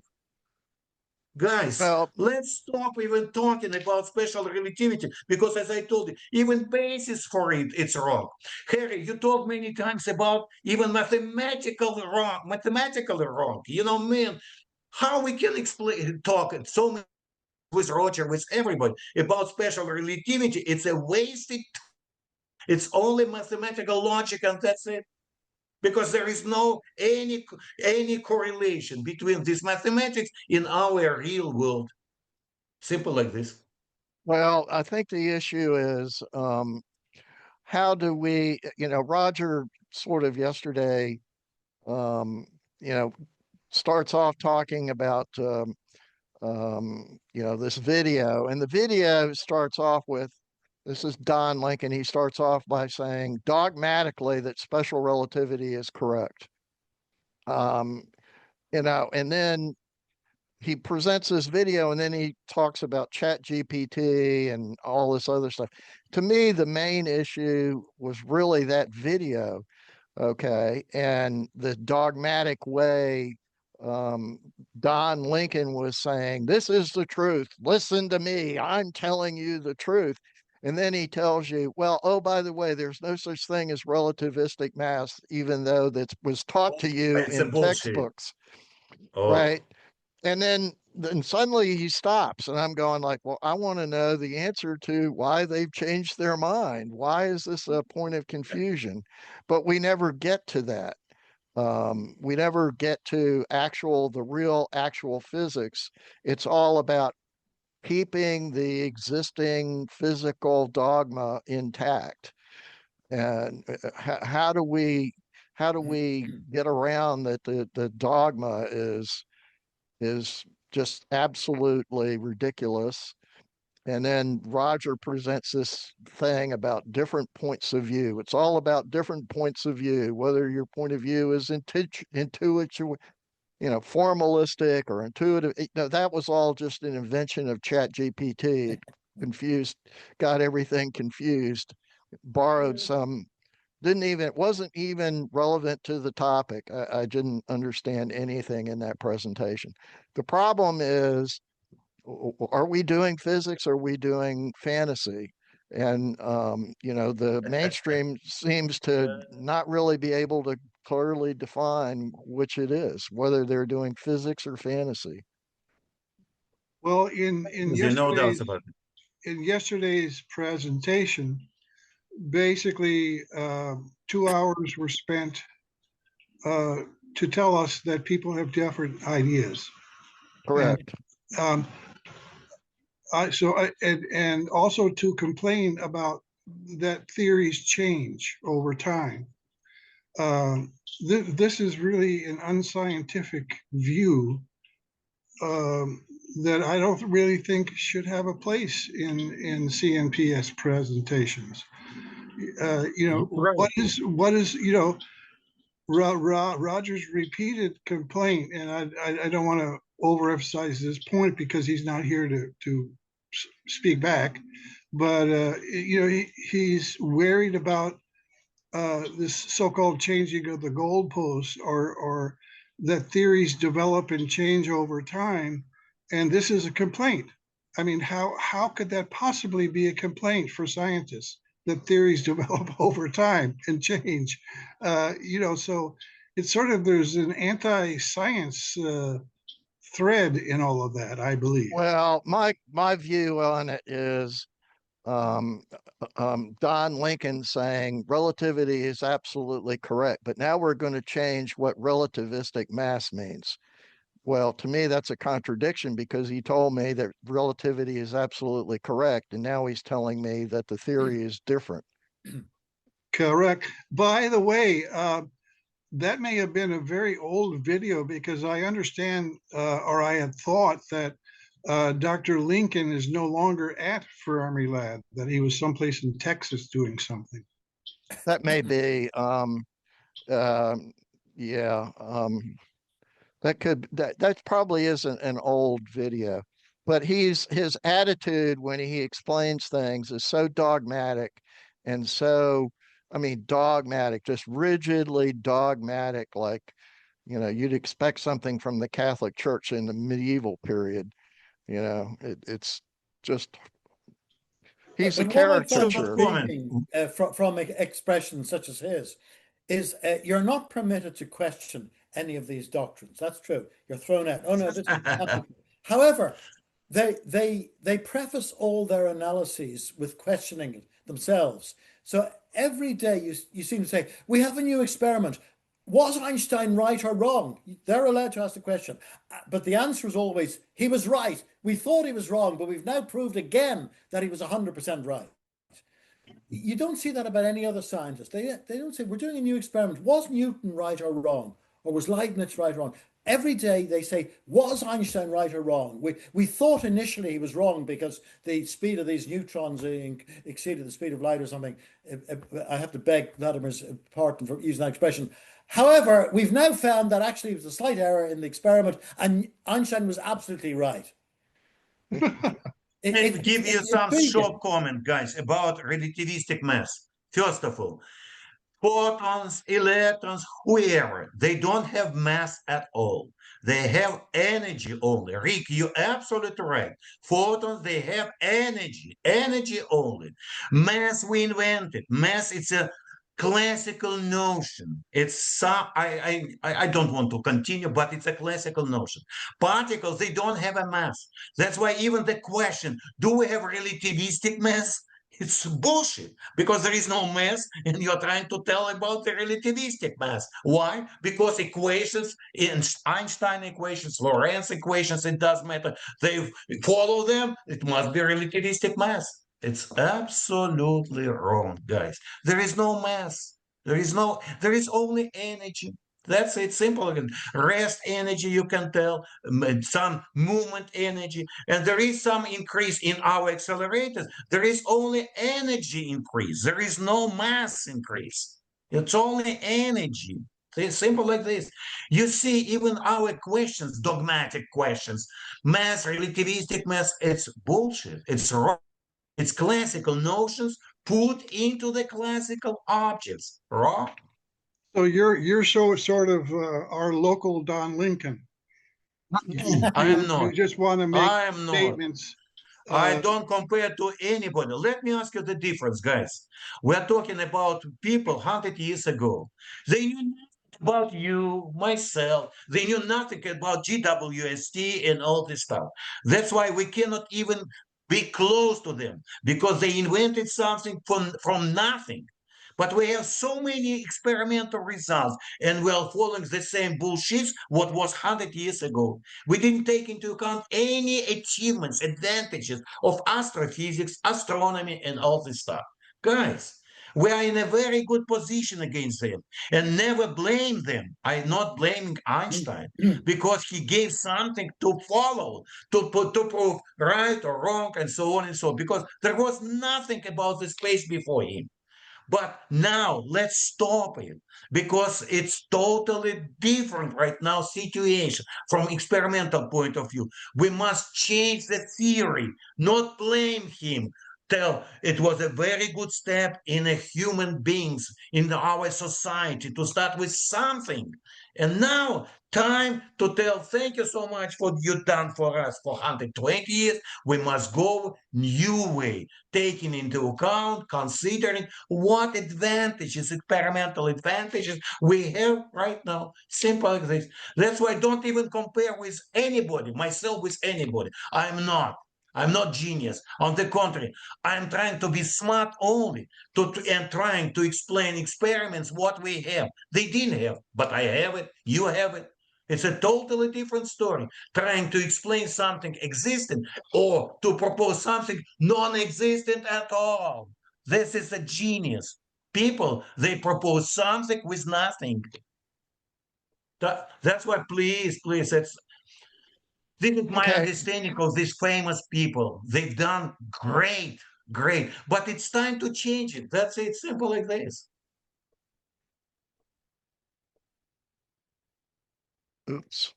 Guys, Well, let's stop even talking about special relativity because, as I told you, even basis for it's wrong. Harry, you talked many times about even mathematically wrong, man, how we can explain, talk so much with Roger, with everybody about special relativity. It's a wasted, it's only mathematical logic and that's it. Because there is no any correlation between this mathematics in our real world. Simple like this. well, I think the issue is how do we, Roger sort of yesterday, um, you know, starts off talking about, this video, and the video starts off with, this is Don Lincoln. He starts off by saying dogmatically that special relativity is correct. And then he presents this video and then he talks about chat GPT and all this other stuff. To me, the main issue was really that video. Okay. And the dogmatic way Don Lincoln was saying, this is the truth. Listen to me. I'm telling you the truth. And then he tells you, well, oh, by the way, there's no such thing as relativistic mass, even though that was taught to you It's a in bullshit. textbooks. Oh, Right. And then suddenly he stops and I'm going like, well, I want to know the answer to why they've changed their mind. Why is this a point of confusion? But we never get to that. We never get to the real actual physics. It's all about keeping the existing physical dogma intact. And how do we get around that the dogma is just absolutely ridiculous. And then Roger presents this thing about different points of view. It's all about different points of view, whether your point of view is intuitive, formalistic or intuitive. That was all just an invention of Chat GPT. It got everything confused, borrowed some, it wasn't even relevant to the topic. I didn't understand anything in that presentation. The problem is, are we doing physics? Or are we doing fantasy? And the mainstream seems to not really be able to clearly define which it is, whether they're doing physics or fantasy. Well, in There's no doubts about it. in yesterday's presentation, basically 2 hours were spent to tell us that people have different ideas. Correct. And and also to complain about that theories change over time. This is really an unscientific view that I don't really think should have a place in CNPS presentations. You know, Right. what is you know, Roger's repeated complaint, and I don't want to overemphasize this point because he's not here to speak back, but you know, he's worried about this so-called changing of the goalposts, or that theories develop and change over time, and this is a complaint. I mean, how could that possibly be a complaint for scientists, that theories develop over time and change? You know, so it's sort of, there's an anti-science thread in all of that, I believe. Well, my view on it is Don Lincoln saying relativity is absolutely correct, but now we're going to change what relativistic mass means. Well, to me, that's a contradiction, because he told me that relativity is absolutely correct, and now he's telling me that the theory is different. Correct. By the way, that may have been a very old video, because I understand, or I had thought that Dr. Lincoln is no longer at Fermilab, that he was someplace in Texas doing something. That may be, yeah, that probably isn't an old video, but his attitude when he explains things is so dogmatic, and so, I mean, dogmatic, just rigidly dogmatic, like, you know, you'd expect something from the Catholic Church in the medieval period. You know, it's just, he's a But what I find caricature. intriguing from expressions such as his is you're not permitted to question any of these doctrines. That's true. You're thrown out. Oh no, this is not. However, they preface all their analyses with questioning it themselves. So every day you seem to say, we have a new experiment. Was Einstein right or wrong? They're allowed to ask the question. But the answer is always, he was right. We thought he was wrong, but we've now proved again that he was 100% right. You don't see that about any other scientist. They don't say, we're doing a new experiment. Was Newton right or wrong? Or was Leibniz right or wrong? Every day they say, was Einstein right or wrong? We thought initially he was wrong because the speed of these neutrons exceeded the speed of light or something. I have to beg Vladimir's pardon for using that expression. However, we've now found that actually it was a slight error in the experiment, and Einstein was absolutely right. Let me give you some short comment, guys, about relativistic mass. First of all, photons, electrons, whoever, they don't have mass at all. They have energy only. Rick, you're absolutely right. Photons, they have energy only. Mass we invented. Mass, it's a classical notion. It's I don't want to continue, but it's a classical notion. Particles, they don't have a mass. That's why even the question, do we have relativistic mass? It's bullshit, because there is no mass, and you're trying to tell about the relativistic mass. Why? Because equations, in Einstein equations, Lorentz equations, it doesn't matter. They follow them, it must be relativistic mass. It's absolutely wrong, guys. There is no mass. There is only energy. That's it, simple again. Rest energy, you can tell, some movement energy, and there is some increase in our accelerators. There is only energy increase. There is no mass increase. It's only energy. It's simple like this. You see, even our questions, dogmatic questions, mass, relativistic mass, it's bullshit. It's wrong. It's classical notions put into the classical objects. Wrong. So you're sort of our local Don Lincoln. I am not. You just want to make I am not. statements. I don't compare to anybody. Let me ask you the difference, guys. We're talking about people 100 years ago. They knew nothing about you, myself. They knew nothing about GWST and all this stuff. That's why we cannot even be close to them because they invented something from nothing. But we have so many experimental results, and we are following the same bullshit what was 100 years ago. We didn't take into account any achievements, advantages of astrophysics, astronomy, and all this stuff. Guys, we are in a very good position against them and never blame them. I'm not blaming Einstein because he gave something to follow, to prove right or wrong, and so on and so on, because there was nothing about the space before him. But now let's stop it because it's totally different right now situation from experimental point of view. We must change the theory, not blame him. Tell it was a very good step in a human beings in our society to start with something. And now time to tell thank you so much for you done for us for 120 years. We must go new way, taking into account, considering what advantages, experimental advantages we have right now. Simple like this. That's why I don't even compare with anybody, myself with anybody. I'm not. I'm not genius. On the contrary, I'm trying to be smart only and trying to explain experiments what we have. They didn't have, but I have it. You have it. It's a totally different story. Trying to explain something existent or to propose something non-existent at all. This is a genius. People, they propose something with nothing. That's why, please, please, this is my Okay. understanding of these famous people. They've done great, great, but it's time to change it. That's it, simple like this. Oops.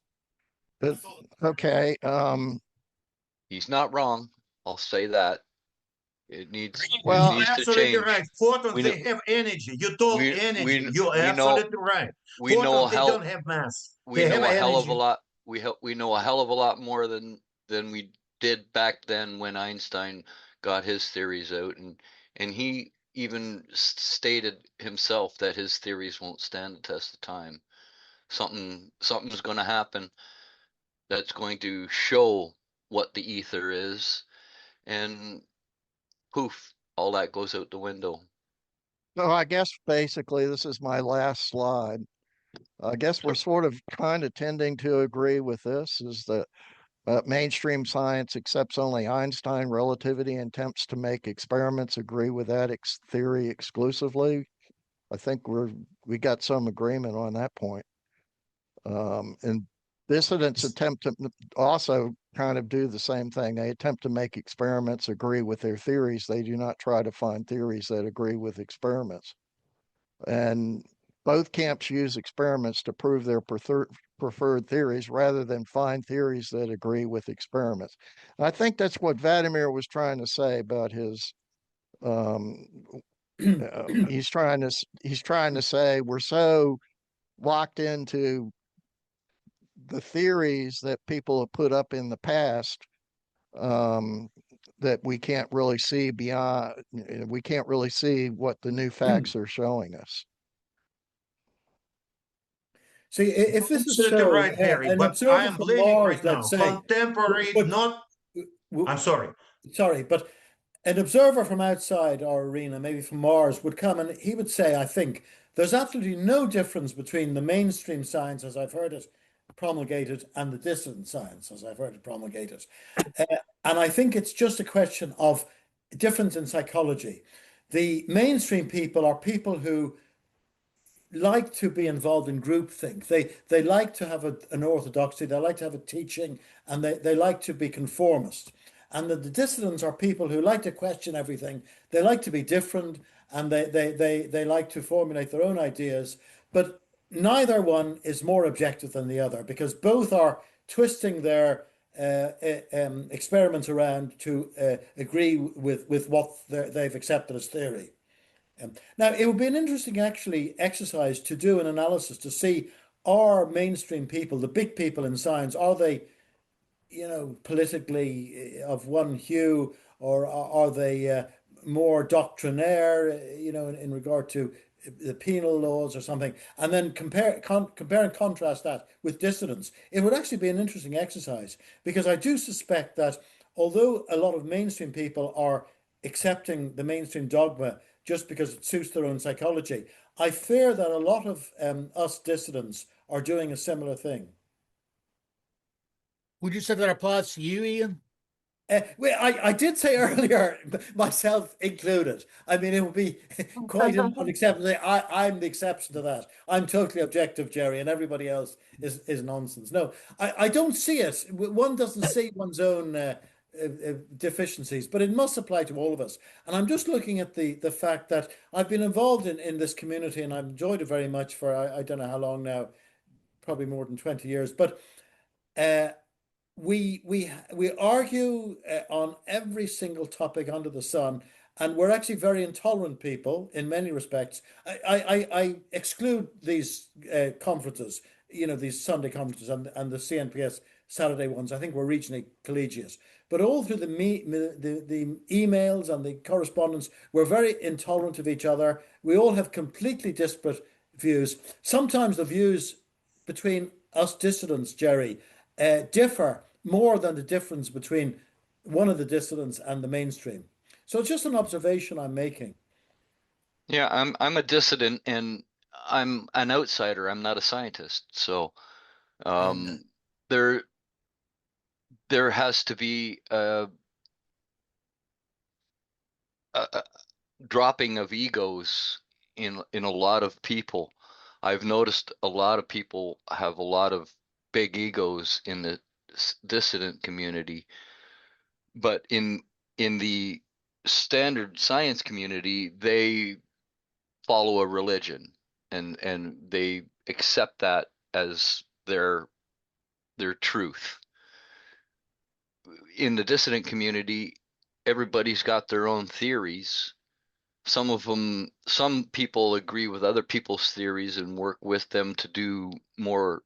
But, okay. He's not wrong. I'll say that. It Well, needs to Absolutely right. change. Photons, We know they have energy. You talk we energy. we You're we know absolutely right. we know a Photons, they hell don't have mass. we They have know a hell of a energy. lot. We know a hell of a lot more than we did back then when Einstein got his theories out, and he even stated himself that his theories won't stand the test of time. Something's going to happen that's going to show what the ether is, and poof, all that goes out the window. so I guess basically this is my last slide. I guess we're sort of kind of tending to agree with this is that mainstream science accepts only Einstein relativity and attempts to make experiments agree with that theory exclusively. I think we got some agreement on that point. And dissidents attempt to also kind of do the same thing. They attempt to make experiments agree with their theories. They do not try to find theories that agree with experiments. And both camps use experiments to prove their preferred theories rather than find theories that agree with experiments. And I think that's what Vladimir was trying to say about his he's trying to say we're so locked into the theories that people have put up in the past um, that we can't really see beyond. We can't really see what the new facts are showing us. See, if this is Absolutely so, right, Harry. an But I observer am from blaming Mars, right let's now say, contemporary, would, not. I'm sorry. sorry, but an observer from outside our arena, maybe from Mars, would come and he would say, I think, there's absolutely no difference between the mainstream science, as I've heard it promulgated, and the dissident science, as I've heard it promulgated. Uh, and I think it's just a question of difference in psychology. The mainstream people are people who like to be involved in groupthink. They like to have an orthodoxy, they like to have a teaching, and they like to be conformist. And the dissidents are people who like to question everything. They like to be different, and they like to formulate their own ideas. But neither one is more objective than the other because both are twisting their experiments around to agree with what they've accepted as theory. Now, it would be an interesting actually exercise to do an analysis to see are mainstream people, the big people in science, are they, politically of one hue, or are they more doctrinaire, in regard to the penal laws or something, and then compare and contrast that with dissidence, it would actually be an interesting exercise, because I do suspect that although a lot of mainstream people are accepting the mainstream dogma just because it suits their own psychology, I fear that a lot of us dissidents are doing a similar thing. Would you say that applies to you, Ian? Well, I did say earlier, myself included. I mean, it would be quite unacceptable. I'm the exception to that. I'm totally objective, Jerry, and everybody else is nonsense. No, I don't see it. One doesn't see one's own deficiencies, but it must apply to all of us. And I'm just looking at the fact that I've been involved in this community, and I've enjoyed it very much for I don't know how long now, probably more than 20 years. But uh, we argue on every single topic under the sun, and we're actually very intolerant people in many respects. I exclude these conferences, these Sunday conferences and the CNPS Saturday ones. I think we're regionally collegiate, but all through the emails and the correspondence, we're very intolerant of each other. We all have completely disparate views. Sometimes the views between us dissidents, Jerry, differ more than the difference between one of the dissidents and the mainstream. So it's just an observation I'm making. Yeah, I'm a dissident and I'm an outsider. I'm not a scientist. So And there there has to be a dropping of egos in a lot of people. I've noticed a lot of people have a lot of big egos in the dissident community, but in the standard science community, they follow a religion and they accept that as their truth. In the dissident community, everybody's got their own theories. Some people agree with other people's theories and work with them to do more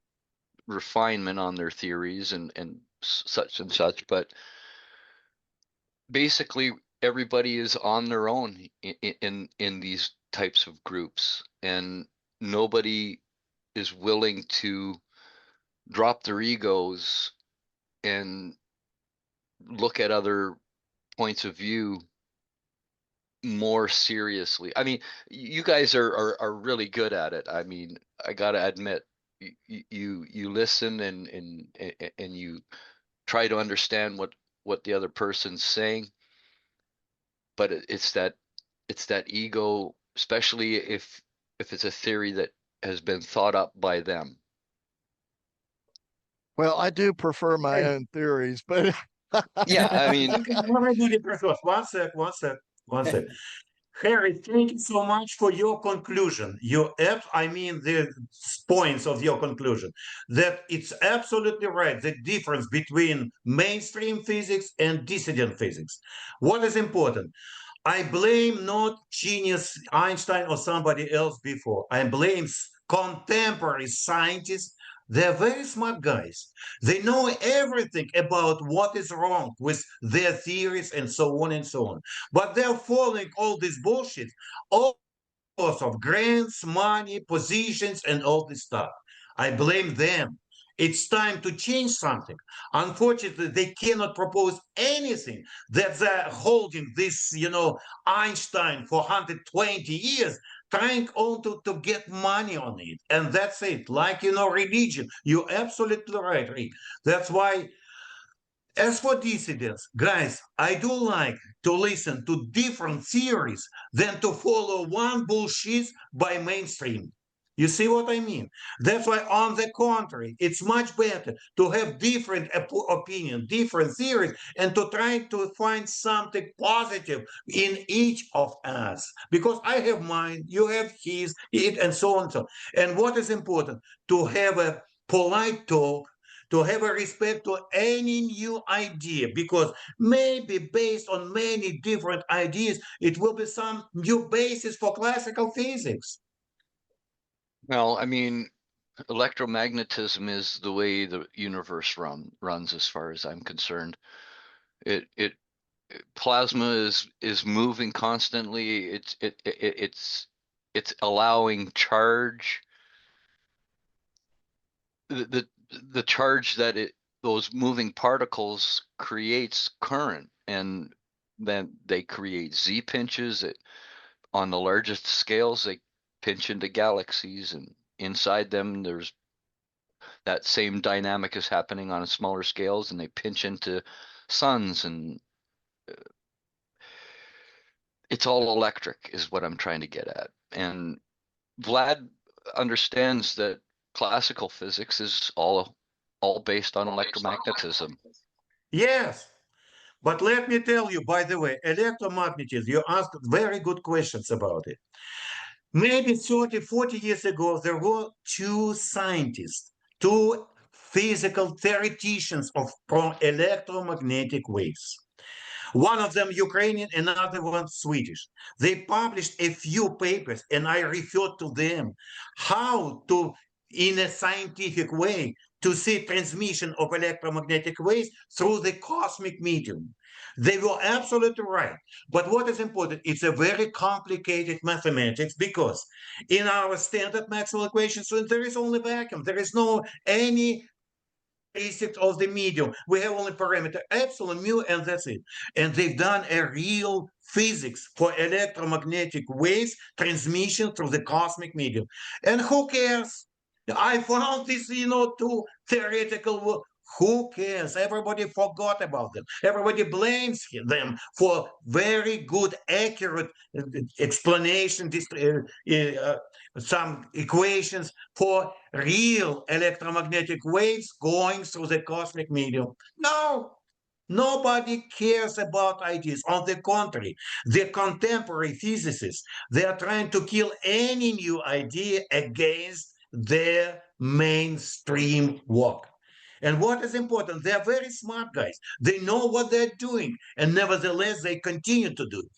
refinement on their theories and such and such. But basically, everybody is on their own in these types of groups, and nobody is willing to drop their egos and look at other points of view more seriously. I mean, you guys are really good at it. I mean, I gotta admit, you listen and you try to understand what the other person's saying, but it's that ego, especially if it's a theory that has been thought up by them. Well, I do prefer my own theories, but Yeah, I mean, One sec. Harry, thank you so much for your conclusion. I mean, the points of your conclusion, that it's absolutely right, the difference between mainstream physics and dissident physics. What is important? I blame not genius Einstein or somebody else before. I blame contemporary scientists. They're very smart guys. They know everything about what is wrong with their theories and so on and so on. But they're following all this bullshit, all sorts of grants, money, positions, and all this stuff. I blame them. It's time to change something. Unfortunately, they cannot propose anything that they're holding this, Einstein for 120 years, trying on to get money on it. And that's it. Like, religion. You're absolutely right, Rick. That's why, as for dissidents, guys, I do like to listen to different theories than to follow one bullshit by mainstream. You see what I mean? That's why, on the contrary, it's much better to have different opinion, different theories, and to try to find something positive in each of us. Because I have mine, you have his, it, and so on and so on. And what is important? To have a polite talk, to have a respect to any new idea, because maybe based on many different ideas, it will be some new basis for classical physics. well, I mean, electromagnetism is the way the universe runs, as far as I'm concerned. It plasma is moving constantly. It's it's allowing charge, the charge that those moving particles creates current, and then they create Z pinches. On the largest scales, they pinch into galaxies, and inside them there's that same dynamic is happening on smaller scales, and they pinch into suns, and it's all electric is what I'm trying to get at. And Vlad understands that classical physics is all based on electromagnetism. Yes. But let me tell you, by the way, electromagnetism, you asked very good questions about it. Maybe 30, 40 years ago, there were two scientists, two physical theoreticians of electromagnetic waves. One of them Ukrainian, another one Swedish. They published a few papers, and I referred to them how to, in a scientific way, to see transmission of electromagnetic waves through the cosmic medium. They were absolutely right. But what is important, it's a very complicated mathematics, because in our standard Maxwell equations, there is only vacuum. There is no any basics of the medium. We have only parameter epsilon, mu, and that's it. And they've done a real physics for electromagnetic waves transmission through the cosmic medium. And who cares? I found this, two theoretical. Who cares? Everybody forgot about them. Everybody blames them for very good, accurate explanation, some equations for real electromagnetic waves going through the cosmic medium. No, nobody cares about ideas. On the contrary, the contemporary physicists, they are trying to kill any new idea against their mainstream work. And what is important, they are very smart guys. They know what they're doing, and nevertheless, they continue to do it.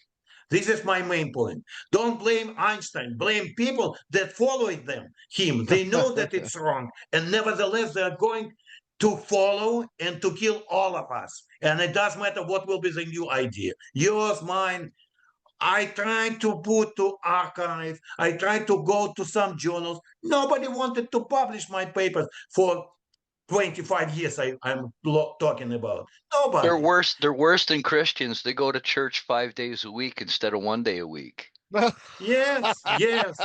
This is my main point. Don't blame Einstein. Blame people that followed him. They know that it's wrong, and nevertheless, they're going to follow and to kill all of us. And it doesn't matter what will be the new idea. Yours, mine. I tried to put to archive. I tried to go to some journals. Nobody wanted to publish my papers for 25 years I'm talking about. Nobody. They're worse than Christians. They go to church 5 days a week instead of 1 day a week. Yes, yes.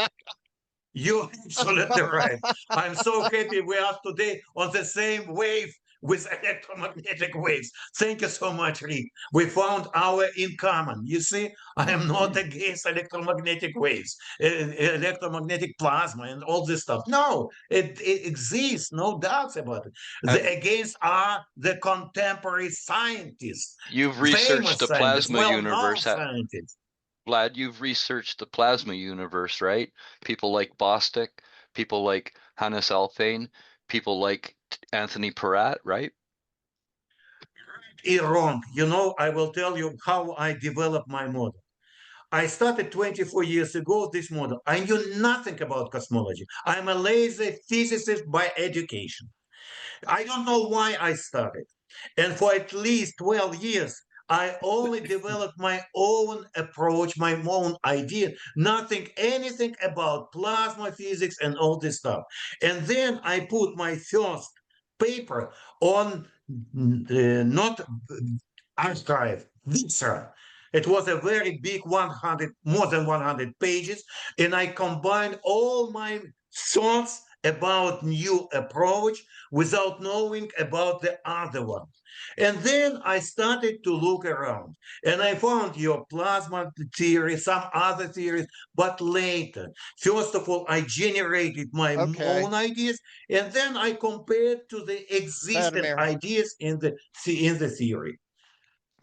You're absolutely right. I'm so happy we are today on the same wave with electromagnetic waves. Thank you so much, Rick. We found our in common. You see, I am not against electromagnetic waves, electromagnetic plasma, and all this stuff. No, it exists, no doubts about it. Against are the contemporary scientists. You've researched the plasma universe. Scientists. Vlad, you've researched the plasma universe, right? People like Bostic, people like Hannes Alfvén, people like Anthony Peratt, right? You're wrong. I will tell you how I developed my model. I started 24 years ago this model. I knew nothing about cosmology. I'm a lazy physicist by education. I don't know why I started. And for at least 12 years, I only developed my own approach, my own idea, anything about plasma physics and all this stuff. And then I put my first paper on not archive, Visa. It was a very big more than 100 pages, and I combined all my thoughts about new approach without knowing about the other one. And then I started to look around, and I found your plasma theory, some other theories, but later. First of all, I generated my own ideas, and then I compared to the existing ideas in the theory.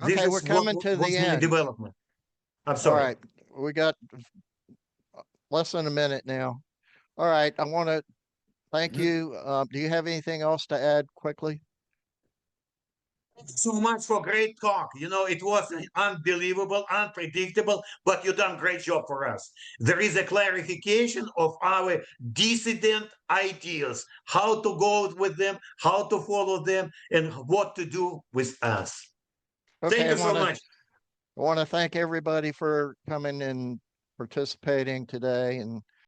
Okay, we're coming to the end. Development. I'm sorry. All right, we got less than a minute now. All right, I want to thank you. Do you have anything else to add quickly? Thanks so much for great talk. It was unbelievable, unpredictable, but you done great job for us. There is a clarification of our dissident ideas, how to go with them, how to follow them, and what to do with us. Okay, Thank you so much. I want to thank everybody for coming and participating today and